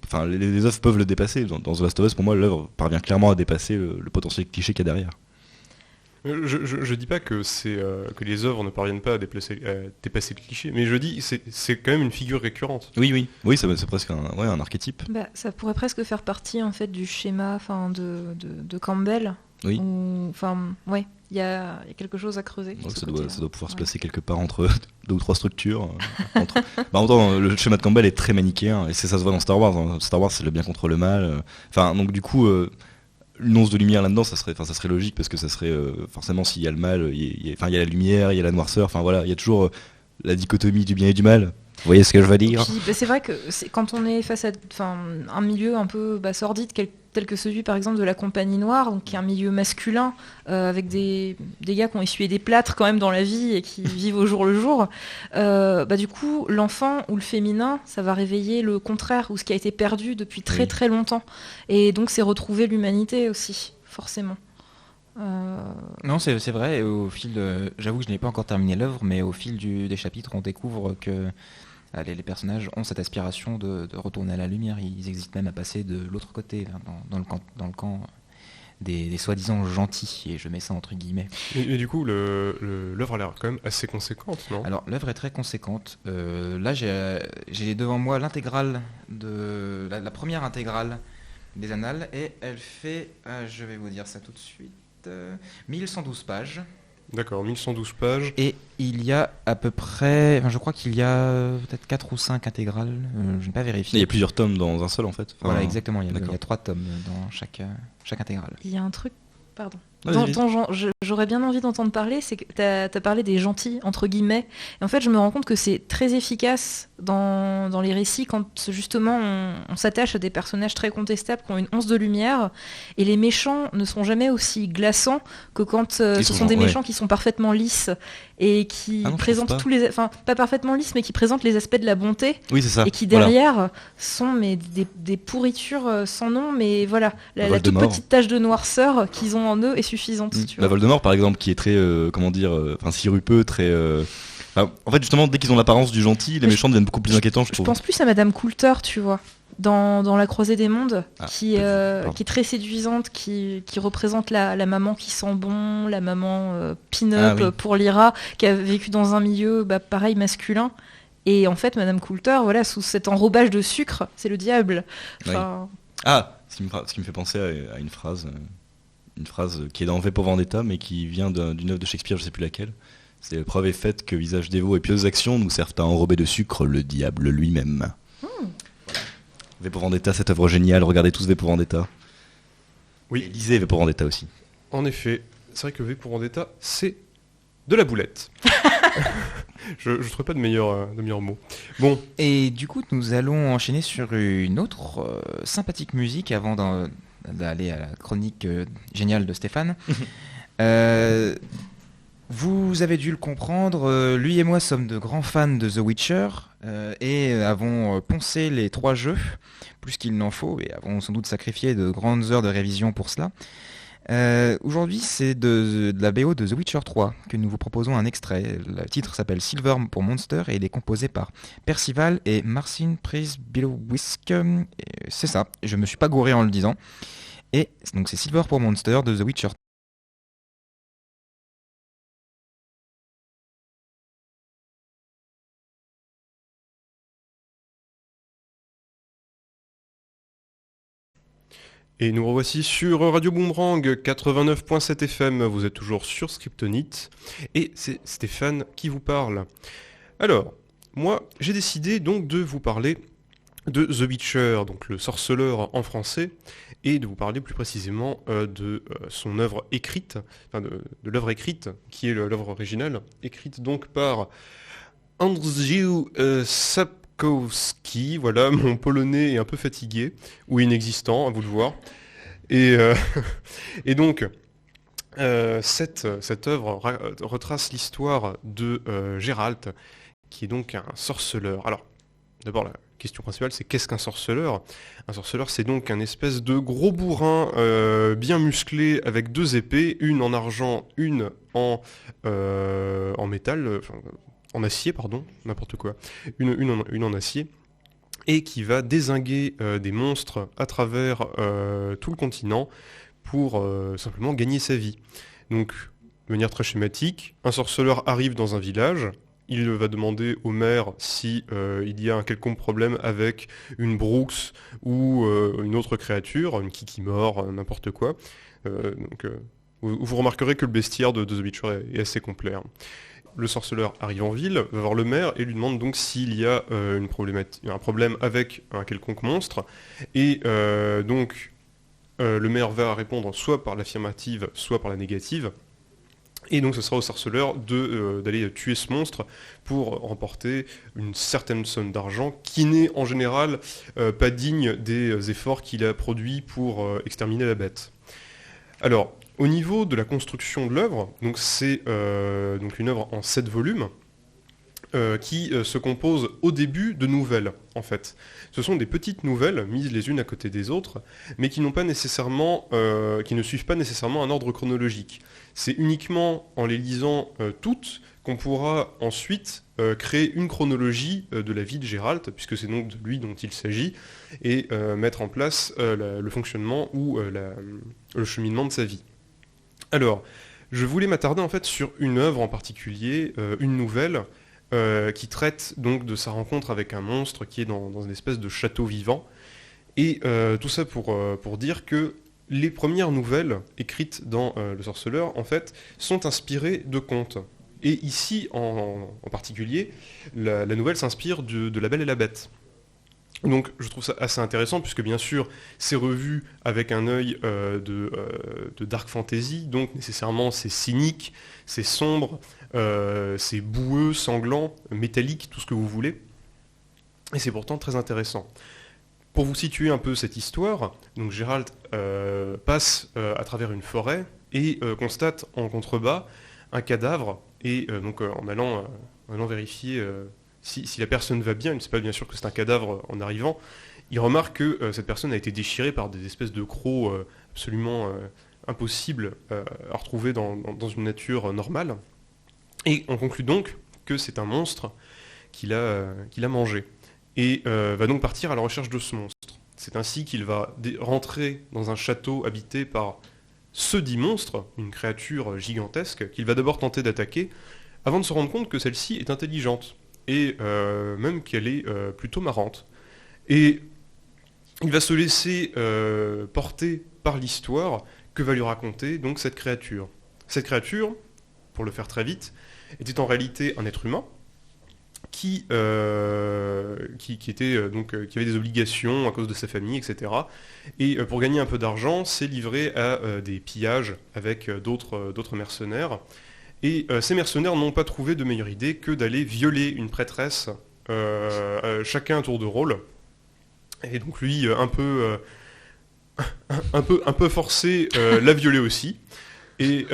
Enfin, les œuvres peuvent le dépasser. Dans The Last of Us, pour moi, l'œuvre parvient clairement à dépasser le potentiel cliché qu'il y a derrière. Je dis pas que que les œuvres ne parviennent pas à dépasser le cliché, mais je dis c'est quand même une figure récurrente. Oui, c'est presque un archétype. Bah, ça pourrait presque faire partie en fait du schéma, enfin de Campbell. Oui. Enfin, ouais, il y a quelque chose à creuser. Donc, de ce ça côté-là. doit pouvoir se Ouais. placer quelque part entre deux ou trois structures. En même temps, le schéma de Campbell est très manichéen, et ça se voit dans Star Wars. Hein. Star Wars, c'est le bien contre le mal. Enfin, donc du coup, une once de lumière là-dedans, ça serait logique, parce que ça serait forcément, s'il y a le mal, il y a la lumière, il y a la noirceur. Enfin voilà, il y a toujours la dichotomie du bien et du mal. Vous voyez ce que je veux dire? Puis, bah, c'est vrai que quand on est face à un milieu un peu sordide, tel que celui par exemple de la Compagnie Noire, donc qui est un milieu masculin, avec des gars qui ont essuyé des plâtres quand même dans la vie et qui vivent au jour le jour, du coup l'enfant ou le féminin, ça va réveiller le contraire, ou ce qui a été perdu depuis très Oui. très longtemps. Et donc c'est retrouver l'humanité aussi, forcément. Non, c'est vrai. Et au fil, j'avoue que je n'ai pas encore terminé l'œuvre, mais au fil des chapitres, on découvre que les personnages ont cette aspiration de retourner à la lumière. Ils existent même à passer de l'autre côté, là, dans le camp des soi-disant gentils, et je mets ça entre guillemets. Et du coup, l'œuvre a l'air quand même assez conséquente, non? Alors l'œuvre est très conséquente. Là, j'ai devant moi l'intégrale de la première intégrale des Annales, et elle fait, je vais vous dire ça tout de suite, 1112 pages. D'accord, 1112 pages. Et il y a à peu près, je crois qu'il y a peut-être 4 ou 5 intégrales, je n'ai pas vérifié. Il y a plusieurs tomes dans un seul en fait. Enfin, Voilà, exactement, il y d'accord. a 3 tomes dans chaque intégrale. Il y a un truc, pardon, Vas-y. dont j'aurais bien envie d'entendre parler, c'est que t'as parlé des gentils, entre guillemets. Et en fait, je me rends compte que c'est très efficace dans les récits quand justement on s'attache à des personnages très contestables qui ont une once de lumière. Et les méchants ne sont jamais aussi glaçants que quand ce sont des méchants qui sont parfaitement lisses et qui Ah non, je présentent trouve pas. tous les... Enfin, pas parfaitement lisses, mais qui présentent les aspects de la bonté. Oui, c'est ça. Et qui Voilà. derrière sont des pourritures sans nom, mais voilà, la toute Voldemort. petite tache de noirceur qu'ils ont en eux est suffisante. Tu La vois. Voldemort par exemple, qui est très sirupeux, très. En fait, justement, dès qu'ils ont l'apparence du gentil, les Mais méchants deviennent beaucoup plus inquiétants, je Je trouve. pense plus à Madame Coulter, tu vois, dans La Croisée des Mondes, Ah, qui pardon. est très séduisante, qui représente la maman qui sent bon, la maman pin-up Ah oui. pour Lyra, qui a vécu dans un milieu pareil masculin. Et en fait, Madame Coulter, voilà, sous cet enrobage de sucre, c'est le diable. Enfin, Ah, ce qui me fait penser à une phrase une phrase qui est dans V pour Vendetta, mais qui vient d'une œuvre de Shakespeare, je sais plus laquelle. C'est la preuve est faite que visage dévot et pieuses actions nous servent à enrober de sucre le diable lui-même. Voilà. V pour Vendetta, cette œuvre géniale, regardez tous V pour Vendetta. Oui. Et lisez V pour Vendetta aussi. En effet, c'est vrai que V pour Vendetta, c'est de la boulette. Je ne trouve pas de meilleur mot. Bon, Et du coup, nous allons enchaîner sur une autre sympathique musique avant d'aller à la chronique géniale de Stéphane. Vous avez dû le comprendre, lui et moi sommes de grands fans de The Witcher et avons poncé les 3 jeux, plus qu'il n'en faut, et avons sans doute sacrifié de grandes heures de révision pour cela. Aujourd'hui, c'est de la BO de The Witcher 3 que nous vous proposons un extrait. Le titre s'appelle Silver pour Monster et il est composé par Percival et Marcin Przybylowicz. C'est ça, je me suis pas gouré en le disant. Et donc c'est Silver pour Monster de The Witcher 3. et nous revoici sur Radio Boomerang 89.7 FM. Vous êtes toujours sur Scriptonite et c'est Stéphane qui vous parle. Alors, moi, j'ai décidé donc de vous parler de The Witcher, donc le sorceleur en français, et de vous parler plus précisément de son œuvre écrite, enfin de l'œuvre écrite, qui est l'œuvre originale, écrite donc par Andrzej Sapkowski, voilà, mon polonais est un peu fatigué, ou inexistant, à vous de voir. Et donc, cette œuvre retrace l'histoire de Geralt, qui est donc un sorceleur. Alors, d'abord, la question principale, c'est qu'est-ce qu'un sorceleur ? Un sorceleur, c'est donc un espèce de gros bourrin bien musclé avec 2 épées, une en argent, une en métal, en acier, pardon, n'importe quoi, une en acier, et qui va dézinguer des monstres à travers tout le continent pour simplement gagner sa vie. Donc, de manière très schématique, un sorceleur arrive dans un village, il va demander au maire si il y a un quelconque problème avec une Brooks ou une autre créature, une Kikimor, n'importe quoi. Vous remarquerez que le bestiaire de The Witcher est assez complet. Hein. Le sorceleur arrive en ville, va voir le maire et lui demande donc s'il y a un problème avec un quelconque monstre. Et donc le maire va répondre soit par l'affirmative, soit par la négative. Et donc ce sera au sorceleur d'aller tuer ce monstre pour remporter une certaine somme d'argent qui n'est en général pas digne des efforts qu'il a produits pour exterminer la bête. Alors, au niveau de la construction de l'œuvre, donc c'est donc une œuvre en 7 volumes qui se compose au début de nouvelles, en fait. Ce sont des petites nouvelles mises les unes à côté des autres, mais qui n'ont pas nécessairement, qui ne suivent pas nécessairement un ordre chronologique. C'est uniquement en les lisant toutes qu'on pourra ensuite créer une chronologie de la vie de Geralt, puisque c'est donc de lui dont il s'agit, et mettre en place le fonctionnement ou le cheminement de sa vie. Alors, je voulais m'attarder en fait sur une œuvre en particulier, une nouvelle, qui traite donc de sa rencontre avec un monstre qui est dans une espèce de château vivant. Et tout ça pour dire que les premières nouvelles écrites dans Le Sorceleur, en fait, sont inspirées de contes. Et ici, en particulier, la nouvelle s'inspire de La Belle et la Bête. Donc je trouve ça assez intéressant, puisque bien sûr, c'est revu avec un œil de dark fantasy, donc nécessairement c'est cynique, c'est sombre, c'est boueux, sanglant, métallique, tout ce que vous voulez. Et c'est pourtant très intéressant. Pour vous situer un peu cette histoire, donc Geralt passe à travers une forêt et constate en contrebas un cadavre, et donc en allant vérifier si la personne va bien, il ne sait pas bien sûr que c'est un cadavre en arrivant, il remarque que cette personne a été déchirée par des espèces de crocs absolument impossibles à retrouver dans une nature normale, et on conclut donc que c'est un monstre qu'il a mangé. Et va donc partir à la recherche de ce monstre. C'est ainsi qu'il va rentrer dans un château habité par ce dit monstre, une créature gigantesque, qu'il va d'abord tenter d'attaquer, avant de se rendre compte que celle-ci est intelligente, et même qu'elle est plutôt marrante. Et il va se laisser porter par l'histoire, que va lui raconter donc cette créature. Cette créature, pour le faire très vite, était en réalité un être humain qui avait des obligations à cause de sa famille, etc. Et pour gagner un peu d'argent, s'est livré à des pillages avec d'autres mercenaires. Et ces mercenaires n'ont pas trouvé de meilleure idée que d'aller violer une prêtresse, chacun à tour de rôle. Et donc lui, un peu forcé, l'a violée aussi. Et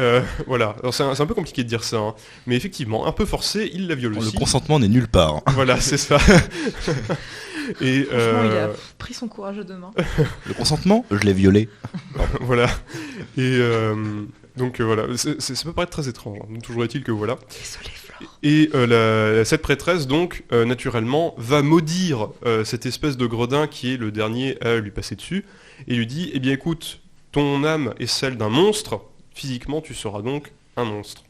voilà, alors c'est un peu compliqué de dire ça, hein. Mais effectivement, un peu forcé, il la viole Le aussi. consentement n'est nulle part. Voilà, c'est ça. Et Franchement, il a pris son courage de main. Le consentement, je l'ai violé. voilà. Et donc voilà, ça peut paraître très étrange, hein. Toujours est-il que voilà. Désolé, Flore. Et cette prêtresse, donc, naturellement, va maudire cette espèce de gredin qui est le dernier à lui passer dessus, et lui dit, eh bien écoute, ton âme est celle d'un monstre, physiquement tu seras donc un monstre.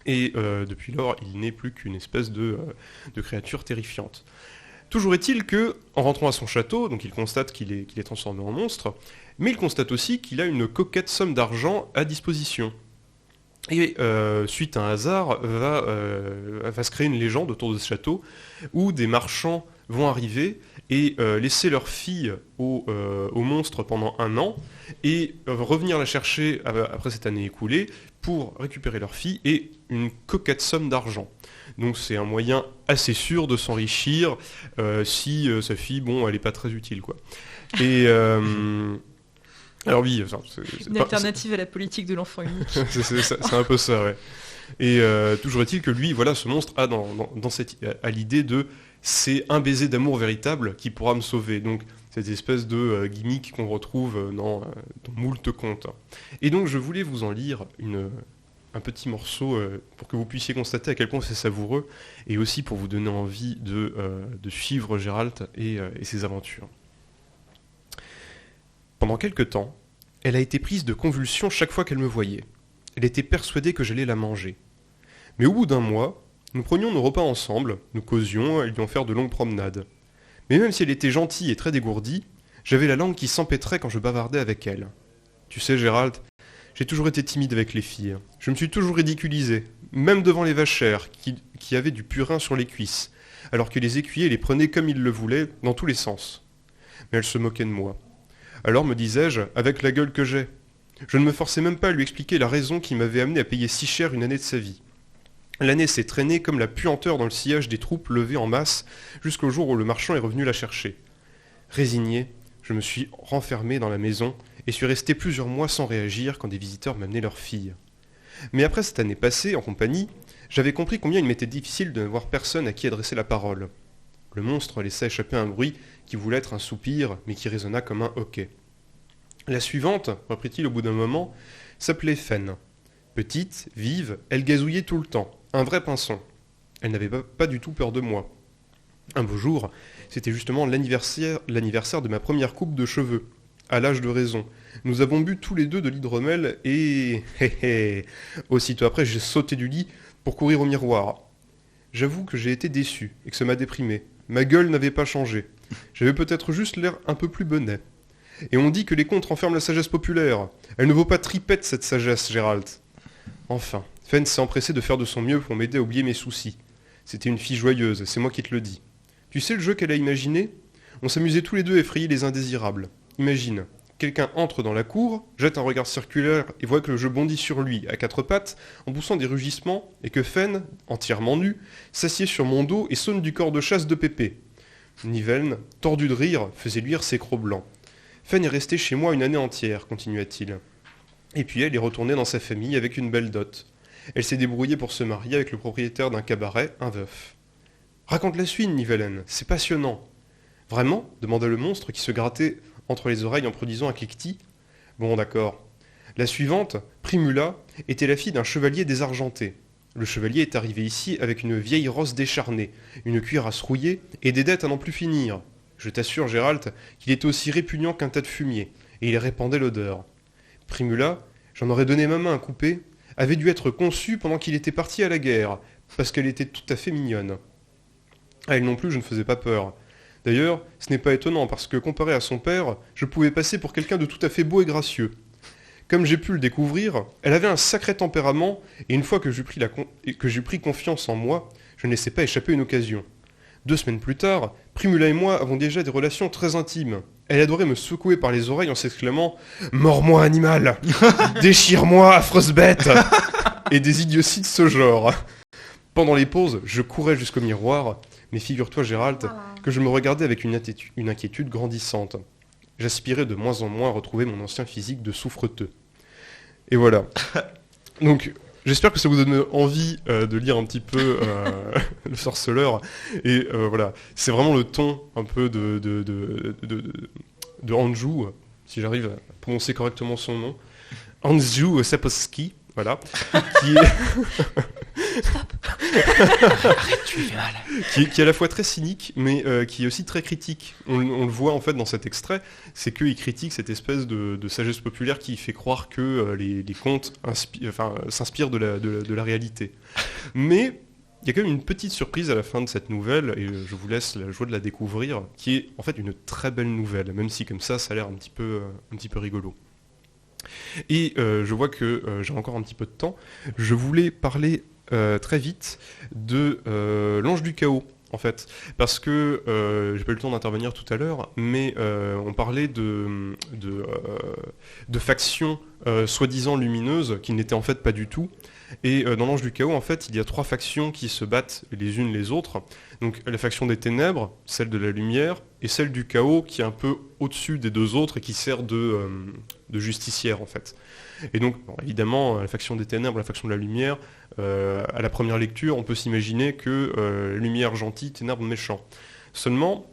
Et depuis lors, il n'est plus qu'une espèce de créature terrifiante. Toujours est-il que, en rentrant à son château, donc il constate qu'il est transformé en monstre, mais il constate aussi qu'il a une coquette somme d'argent à disposition. Et suite à un hasard, va se créer une légende autour de ce château où des marchands vont arriver et laisser leur fille au monstre pendant 1 an et revenir la chercher après cette année écoulée pour récupérer leur fille et une coquette somme d'argent. Donc c'est un moyen assez sûr de s'enrichir si sa fille, elle n'est pas très utile, quoi. Et alors oui, Une alternative à la politique de l'enfant unique. c'est un peu ça, ouais. Et toujours est-il que lui, voilà, ce monstre a à l'idée de c'est un baiser d'amour véritable qui pourra me sauver. Donc cette espèce de gimmick qu'on retrouve dans moult contes. Et donc je voulais vous en lire un petit morceau pour que vous puissiez constater à quel point c'est savoureux et aussi pour vous donner envie de suivre Gérald et ses aventures. Pendant quelque temps, elle a été prise de convulsions chaque fois qu'elle me voyait. Elle était persuadée que j'allais la manger. Mais au bout d'1 mois, nous prenions nos repas ensemble, nous causions, allions faire de longues promenades. Mais même si elle était gentille et très dégourdie, j'avais la langue qui s'empêtrait quand je bavardais avec elle. Tu sais, Gérald, j'ai toujours été timide avec les filles. Je me suis toujours ridiculisé, même devant les vachères, qui avaient du purin sur les cuisses, alors que les écuyers les prenaient comme ils le voulaient, dans tous les sens. Mais elle se moquait de moi. Alors me disais-je, avec la gueule que j'ai. Je ne me forçais même pas à lui expliquer la raison qui m'avait amené à payer si cher une année de sa vie. L'année s'est traînée comme la puanteur dans le sillage des troupes levées en masse jusqu'au jour où le marchand est revenu la chercher. Résigné, je me suis renfermé dans la maison et suis resté plusieurs mois sans réagir quand des visiteurs m'amenaient leurs filles. Mais après cette année passée en compagnie, j'avais compris combien il m'était difficile de n'avoir personne à qui adresser la parole. Le monstre laissa échapper un bruit qui voulait être un soupir, mais qui résonna comme un hoquet. La suivante, reprit-il au bout d'un moment, s'appelait Fen. Petite, vive, elle gazouillait tout le temps, un vrai pinson. Elle n'avait pas du tout peur de moi. Un beau jour, c'était justement l'anniversaire de ma première coupe de cheveux, à l'âge de raison. Nous avons bu tous les deux de l'hydromel et... Aussitôt après, j'ai sauté du lit pour courir au miroir. J'avoue que j'ai été déçu et que ça m'a déprimé. Ma gueule n'avait pas changé. J'avais peut-être juste l'air un peu plus bonnet. Et on dit que les contes renferment la sagesse populaire. Elle ne vaut pas tripette, cette sagesse, Gérald. Enfin, Fen s'est empressée de faire de son mieux pour m'aider à oublier mes soucis. C'était une fille joyeuse, c'est moi qui te le dis. Tu sais le jeu qu'elle a imaginé ? On s'amusait tous les deux à effrayer les indésirables. Imagine, quelqu'un entre dans la cour, jette un regard circulaire et voit que je bondis sur lui à 4 pattes en poussant des rugissements et que Fen, entièrement nu, s'assied sur mon dos et sonne du corps de chasse de Pépé. Nivelle, tordu de rire, faisait luire ses crocs blancs. Fen est restée chez moi une année entière, continua-t-il. Et puis elle est retournée dans sa famille avec une belle dot. Elle s'est débrouillée pour se marier avec le propriétaire d'un cabaret, un veuf. Raconte la suite, Nivellen, c'est passionnant. Vraiment ? Demanda le monstre qui se grattait entre les oreilles en produisant un cliquetis. Bon, d'accord. La suivante, Primula, était la fille d'un chevalier désargenté. Le chevalier est arrivé ici avec une vieille rosse décharnée, une cuirasse rouillée et des dettes à n'en plus finir. Je t'assure, Gérald, qu'il était aussi répugnant qu'un tas de fumier, et il répandait l'odeur. Primula, j'en aurais donné ma main à couper, avait dû être conçue pendant qu'il était parti à la guerre, parce qu'elle était tout à fait mignonne. À elle non plus, je ne faisais pas peur. D'ailleurs, ce n'est pas étonnant, parce que comparé à son père, je pouvais passer pour quelqu'un de tout à fait beau et gracieux. Comme j'ai pu le découvrir, elle avait un sacré tempérament, et une fois que j'eus pris confiance en moi, je ne laissais pas échapper une occasion. 2 semaines plus tard, Primula et moi avons déjà des relations très intimes. Elle adorait me secouer par les oreilles en s'exclamant « Mords-moi, animal ! Déchire-moi, affreuse bête !» et des idioties de ce genre. Pendant les pauses, je courais jusqu'au miroir, mais figure-toi, Gérald, que je me regardais avec une inquiétude grandissante. J'aspirais de moins en moins à retrouver mon ancien physique de souffreteux. Et voilà. Donc, j'espère que ça vous donne envie de lire un petit peu Le Sorceleur. Et voilà, c'est vraiment le ton un peu de Andrzej, si j'arrive à prononcer correctement son nom. Andrzej Sapkowski, voilà. Qui est... Arrête, tu lui fais mal. qui est à la fois très cynique, mais qui est aussi très critique. On le voit en fait dans cet extrait, c'est qu'il critique cette espèce de sagesse populaire qui fait croire que les contes s'inspirent de la réalité. Mais il y a quand même une petite surprise à la fin de cette nouvelle, et je vous laisse la joie de la découvrir, qui est en fait une très belle nouvelle, même si comme ça a l'air un petit peu rigolo. Et je vois que j'ai encore un petit peu de temps. Je voulais parler très vite de l'Ange du Chaos, en fait, parce que j'ai pas eu le temps d'intervenir tout à l'heure, mais on parlait de factions soi-disant lumineuses qui n'étaient en fait pas du tout. Et dans l'Ange du Chaos, en fait, il y a 3 factions qui se battent les unes les autres. Donc la faction des ténèbres, celle de la lumière, et celle du chaos qui est un peu au-dessus des 2 autres et qui sert de justicière, en fait. Et donc, bon, évidemment, la faction des ténèbres, la faction de la lumière, à la première lecture, on peut s'imaginer que lumière gentille, ténèbres méchants. Seulement,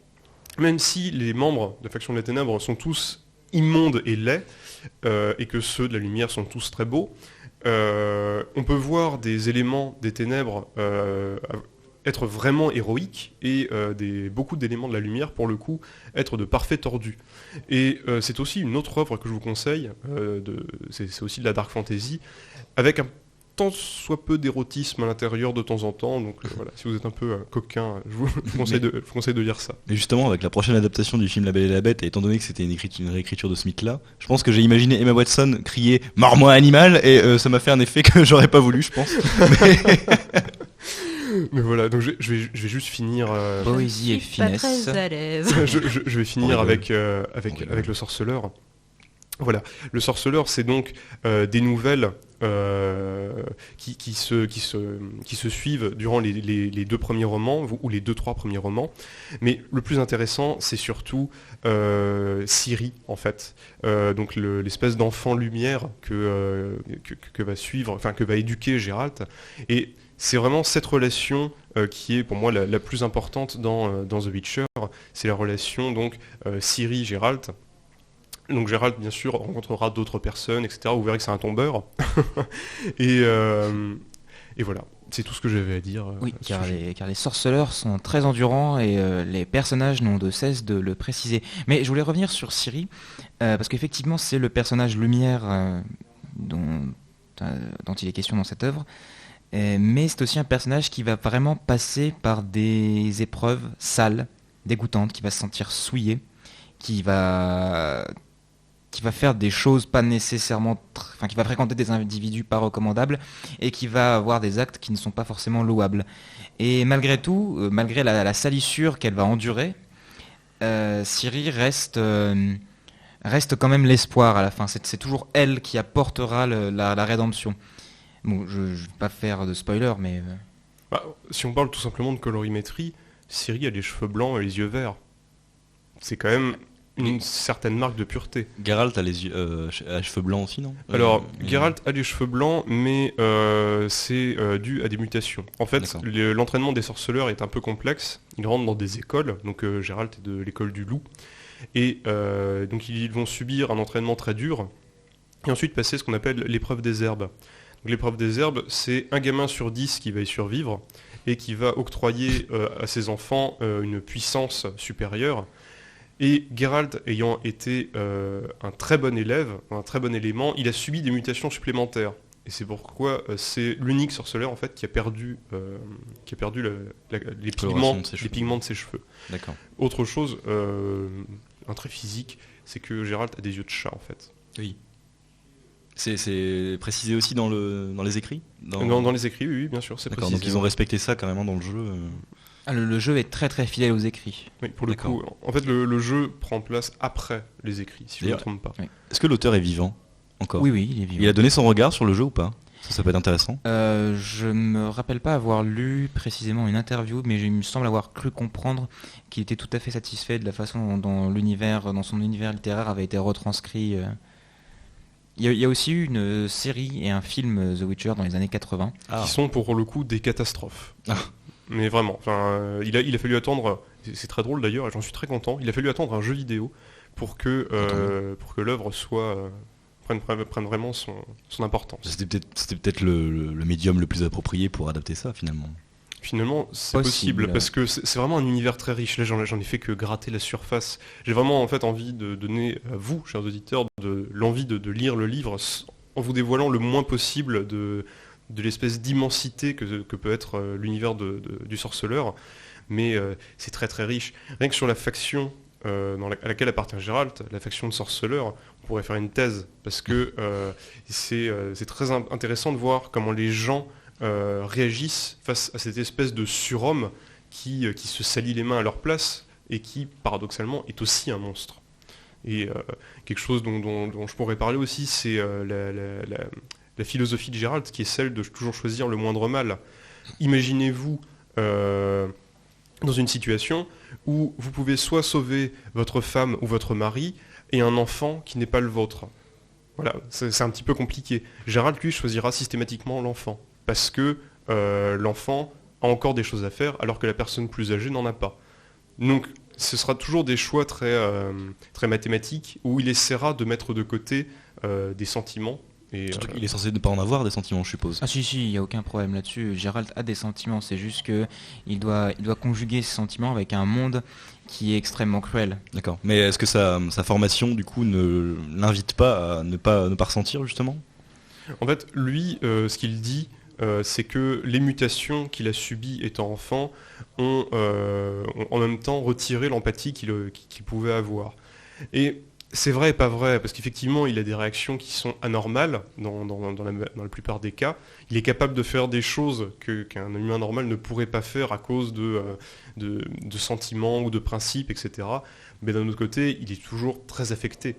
même si les membres de la faction des ténèbres sont tous immondes et laids, et que ceux de la lumière sont tous très beaux, on peut voir des éléments des ténèbres être vraiment héroïques et beaucoup d'éléments de la lumière, pour le coup, être de parfaits tordus. Et c'est aussi une autre œuvre que je vous conseille, c'est aussi de la dark fantasy, avec un tant soit peu d'érotisme à l'intérieur de temps en temps, donc voilà, si vous êtes un peu coquin, je vous conseille de lire ça. Mais justement, avec la prochaine adaptation du film La Belle et la Bête, et étant donné que c'était une réécriture de ce mythe-là, je pense que j'ai imaginé Emma Watson crier « Mords-moi, animal !» et ça m'a fait un effet que j'aurais pas voulu, je pense. Mais voilà, donc je vais juste finir... Poésie et finesse. Pas très à l'aise. je vais finir avec Le Sorceleur. Voilà, Le Sorceleur, c'est donc des nouvelles qui se suivent durant les 2 premiers romans, ou les 2-3 premiers romans. Mais le plus intéressant, c'est surtout Ciri, en fait. Donc l'espèce d'enfant lumière que va suivre, enfin que va éduquer Gérald. Et c'est vraiment cette relation qui est pour moi la plus importante dans The Witcher. C'est la relation donc Ciri-Gérald. Donc Gérald, bien sûr, rencontrera d'autres personnes, etc. Vous verrez que c'est un tombeur. et voilà, c'est tout ce que j'avais à dire. Oui, car les sorceleurs sont très endurants et les personnages n'ont de cesse de le préciser. Mais je voulais revenir sur Ciri, parce qu'effectivement c'est le personnage lumière dont il est question dans cette œuvre. Mais c'est aussi un personnage qui va vraiment passer par des épreuves sales, dégoûtantes, qui va se sentir souillé, qui va faire des choses pas nécessairement... qui va fréquenter des individus pas recommandables et qui va avoir des actes qui ne sont pas forcément louables. Et malgré tout, malgré la salissure qu'elle va endurer, Ciri reste quand même l'espoir à la fin. C'est toujours elle qui apportera la rédemption. Bon, je ne vais pas faire de spoiler, mais... si on parle tout simplement de colorimétrie, Ciri a les cheveux blancs et les yeux verts. C'est quand même une certaine marque de pureté. Geralt a les yeux, a les cheveux blancs aussi, non? Alors, Geralt a les cheveux blancs, mais c'est dû à des mutations. En fait, l'entraînement des sorceleurs est un peu complexe. Ils rentrent dans des écoles, donc Geralt est de l'école du loup, et donc ils vont subir un entraînement très dur, et ensuite passer ce qu'on appelle l'épreuve des herbes. Donc, l'épreuve des herbes, c'est un gamin sur 10 qui va y survivre, et qui va octroyer à ses enfants une puissance supérieure. Et Geralt ayant été un très bon élève, un très bon élément, il a subi des mutations supplémentaires. Et c'est pourquoi c'est l'unique sorceleur en fait qui a perdu les pigments de ses cheveux. D'accord. Autre chose, un trait physique, c'est que Geralt a des yeux de chat en fait. Oui. C'est précisé aussi dans les écrits Dans les écrits, oui, bien sûr, c'est D'accord, précisé. donc ils ont respecté ça carrément dans le jeu. Ah, le jeu est très très fidèle aux écrits. Oui, pour le D'accord. coup, en fait, le jeu prend place après les écrits, si je ne me D'ailleurs, trompe pas. Est-ce que l'auteur est vivant encore? Oui, il est vivant. Il a donné son regard sur le jeu ou pas? Ça peut être intéressant. Je me rappelle pas avoir lu précisément une interview, mais il me semble avoir cru comprendre qu'il était tout à fait satisfait de la façon dont dans son univers littéraire avait été retranscrit. Il y a aussi eu une série et un film The Witcher dans les années 80. Qui sont pour le coup des catastrophes. Ah. Mais vraiment, il a fallu attendre, c'est très drôle d'ailleurs, et j'en suis très content, il a fallu attendre un jeu vidéo pour que l'œuvre prenne vraiment son importance. C'était peut-être le médium le plus approprié pour adapter ça finalement. Finalement, c'est possible, parce que c'est vraiment un univers très riche. Là, j'en ai fait que gratter la surface. J'ai vraiment en fait envie de donner à vous, chers auditeurs, l'envie de lire le livre en vous dévoilant le moins possible de l'espèce d'immensité que peut être l'univers du sorceleur. Mais c'est très très riche. Rien que sur la faction à laquelle appartient Geralt, la faction de sorceleurs, on pourrait faire une thèse, parce que c'est très intéressant de voir comment les gens réagissent face à cette espèce de surhomme qui se salit les mains à leur place et qui, paradoxalement, est aussi un monstre. Et quelque chose dont je pourrais parler aussi, c'est la philosophie de Geralt, qui est celle de toujours choisir le moindre mal. Imaginez-vous dans une situation où vous pouvez soit sauver votre femme ou votre mari et un enfant qui n'est pas le vôtre. Voilà, c'est un petit peu compliqué. Geralt, lui, choisira systématiquement l'enfant, parce que l'enfant a encore des choses à faire, alors que la personne plus âgée n'en a pas. Donc, ce sera toujours des choix très mathématiques, où il essaiera de mettre de côté des sentiments. Et, Surtout qu'il est censé ne pas en avoir des sentiments, je suppose. Ah si, il n'y a aucun problème là-dessus. Geralt a des sentiments, c'est juste que il doit conjuguer ses sentiments avec un monde qui est extrêmement cruel. D'accord. Mais est-ce que sa formation, du coup, ne l'invite pas à ne pas ressentir, justement? En fait, lui, ce qu'il dit, c'est que les mutations qu'il a subies étant enfant ont en même temps retiré l'empathie qu'il pouvait avoir. Et c'est vrai et pas vrai, parce qu'effectivement, il a des réactions qui sont anormales dans la plupart des cas. Il est capable de faire des choses qu'un humain normal ne pourrait pas faire à cause de sentiments ou de principes, etc. Mais d'un autre côté, il est toujours très affecté.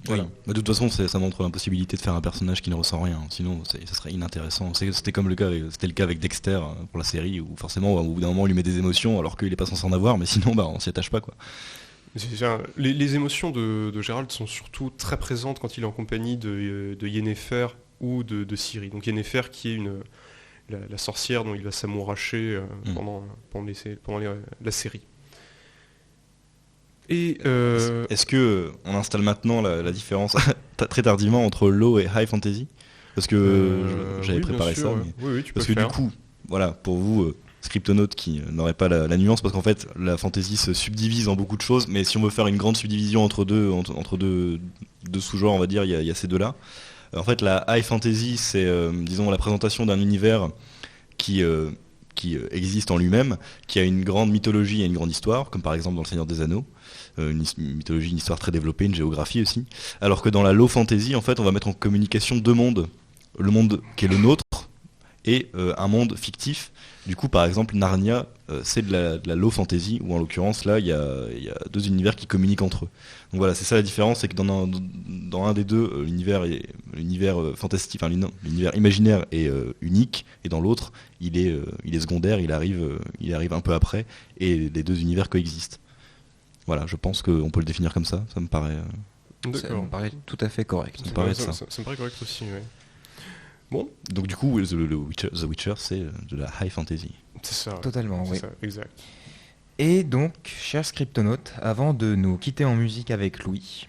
Voilà. Oui. Mais de toute façon, ça montre l'impossibilité de faire un personnage qui ne ressent rien. Sinon, ça serait inintéressant. C'était le cas avec Dexter pour la série, où forcément, au bout d'un moment, on lui met des émotions alors qu'il n'est pas censé en avoir, mais sinon, on s'y attache pas, quoi. Les émotions de Geralt sont surtout très présentes quand il est en compagnie de Yennefer ou de Ciri. Donc Yennefer qui est la sorcière dont il va s'amouracher pendant la série. Et est-ce que on installe maintenant la différence très tardivement entre low et high fantasy? Parce que j'avais préparé ça. Oui, tu peux parce que faire. du coup, voilà, pour vous, Scriptonautes qui n'auraient pas la nuance, parce qu'en fait, la fantasy se subdivise en beaucoup de choses, mais si on veut faire une grande subdivision entre deux sous-genres, on va dire, il y a ces deux-là. En fait, la high fantasy, c'est, disons, la présentation d'un univers qui existe en lui-même, qui a une grande mythologie et une grande histoire, comme par exemple dans Le Seigneur des Anneaux, une mythologie, une histoire très développée, une géographie aussi. Alors que dans la low fantasy, en fait, on va mettre en communication deux mondes. Le monde qui est le nôtre et un monde fictif. Du coup, par exemple, Narnia, c'est de la low fantasy, où en l'occurrence, là, il y a deux univers qui communiquent entre eux. Donc voilà, c'est ça la différence, c'est que dans un des deux, l'univers fantastique, enfin l'univers imaginaire est unique, et dans l'autre, il est secondaire, il arrive un peu après, et les deux univers coexistent. Voilà, je pense qu'on peut le définir comme ça me paraît... Ça me paraît tout à fait correct. Ça me paraît correct aussi, oui. Bon. Donc du coup, The Witcher, c'est de la high fantasy. C'est ça. Totalement, oui. Ça, exact. Et donc, chers scriptonautes, avant de nous quitter en musique avec Louis,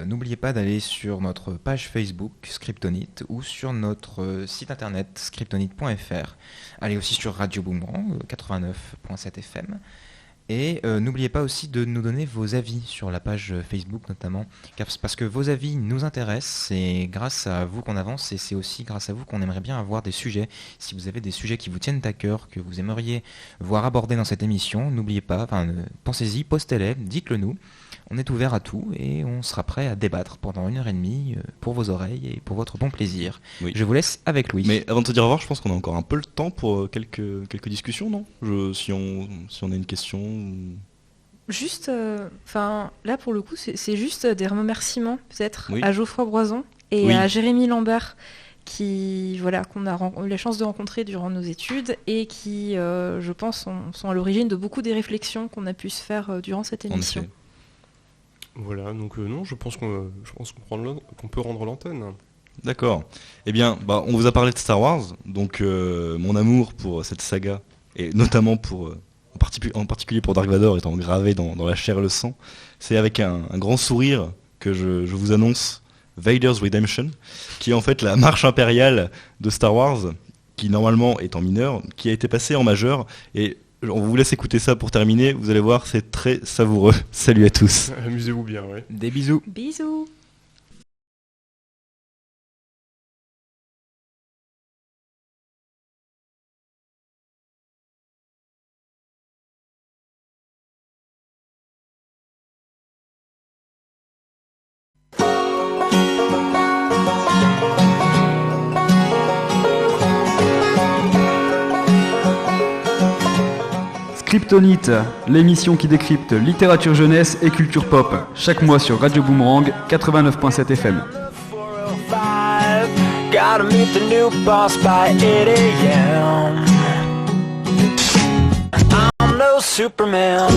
n'oubliez pas d'aller sur notre page Facebook Scriptonite ou sur notre site internet scriptonite.fr. Allez aussi sur Radio Boomerang 89.7 FM. Et n'oubliez pas aussi de nous donner vos avis sur la page Facebook notamment, parce que vos avis nous intéressent, c'est grâce à vous qu'on avance et c'est aussi grâce à vous qu'on aimerait bien avoir des sujets. Si vous avez des sujets qui vous tiennent à cœur, que vous aimeriez voir abordés dans cette émission, n'oubliez pas, pensez-y, postez-les, dites-le nous. On est ouvert à tout et on sera prêt à débattre pendant 1h30 pour vos oreilles et pour votre bon plaisir. Oui. Je vous laisse avec Louis. Mais avant de te dire au revoir, je pense qu'on a encore un peu le temps pour quelques discussions, non si on a une question. Juste, là pour le coup, c'est juste des remerciements peut-être Oui. à Geoffroy Broison et Oui. à Jérémy Lambert qu'on a eu la chance de rencontrer durant nos études et qui, je pense, sont à l'origine de beaucoup des réflexions qu'on a pu se faire durant cette En émission. effet. Voilà, donc non, je pense qu'on peut rendre l'antenne. D'accord. Eh bien, on vous a parlé de Star Wars, donc mon amour pour cette saga, et notamment en particulier pour Dark Vador étant gravé dans la chair et le sang, c'est avec un grand sourire que je vous annonce Vader's Redemption, qui est en fait la marche impériale de Star Wars, qui normalement est en mineur, qui a été passée en majeur, et on vous laisse écouter ça pour terminer, vous allez voir, c'est très savoureux. Salut à tous. Amusez-vous bien, ouais. Des bisous. Bisous. Kryptonite, l'émission qui décrypte littérature jeunesse et culture pop, chaque mois sur Radio Boomerang 89.7 FM. 405. Gotta meet the new boss by 8 a.m. I'm no Superman.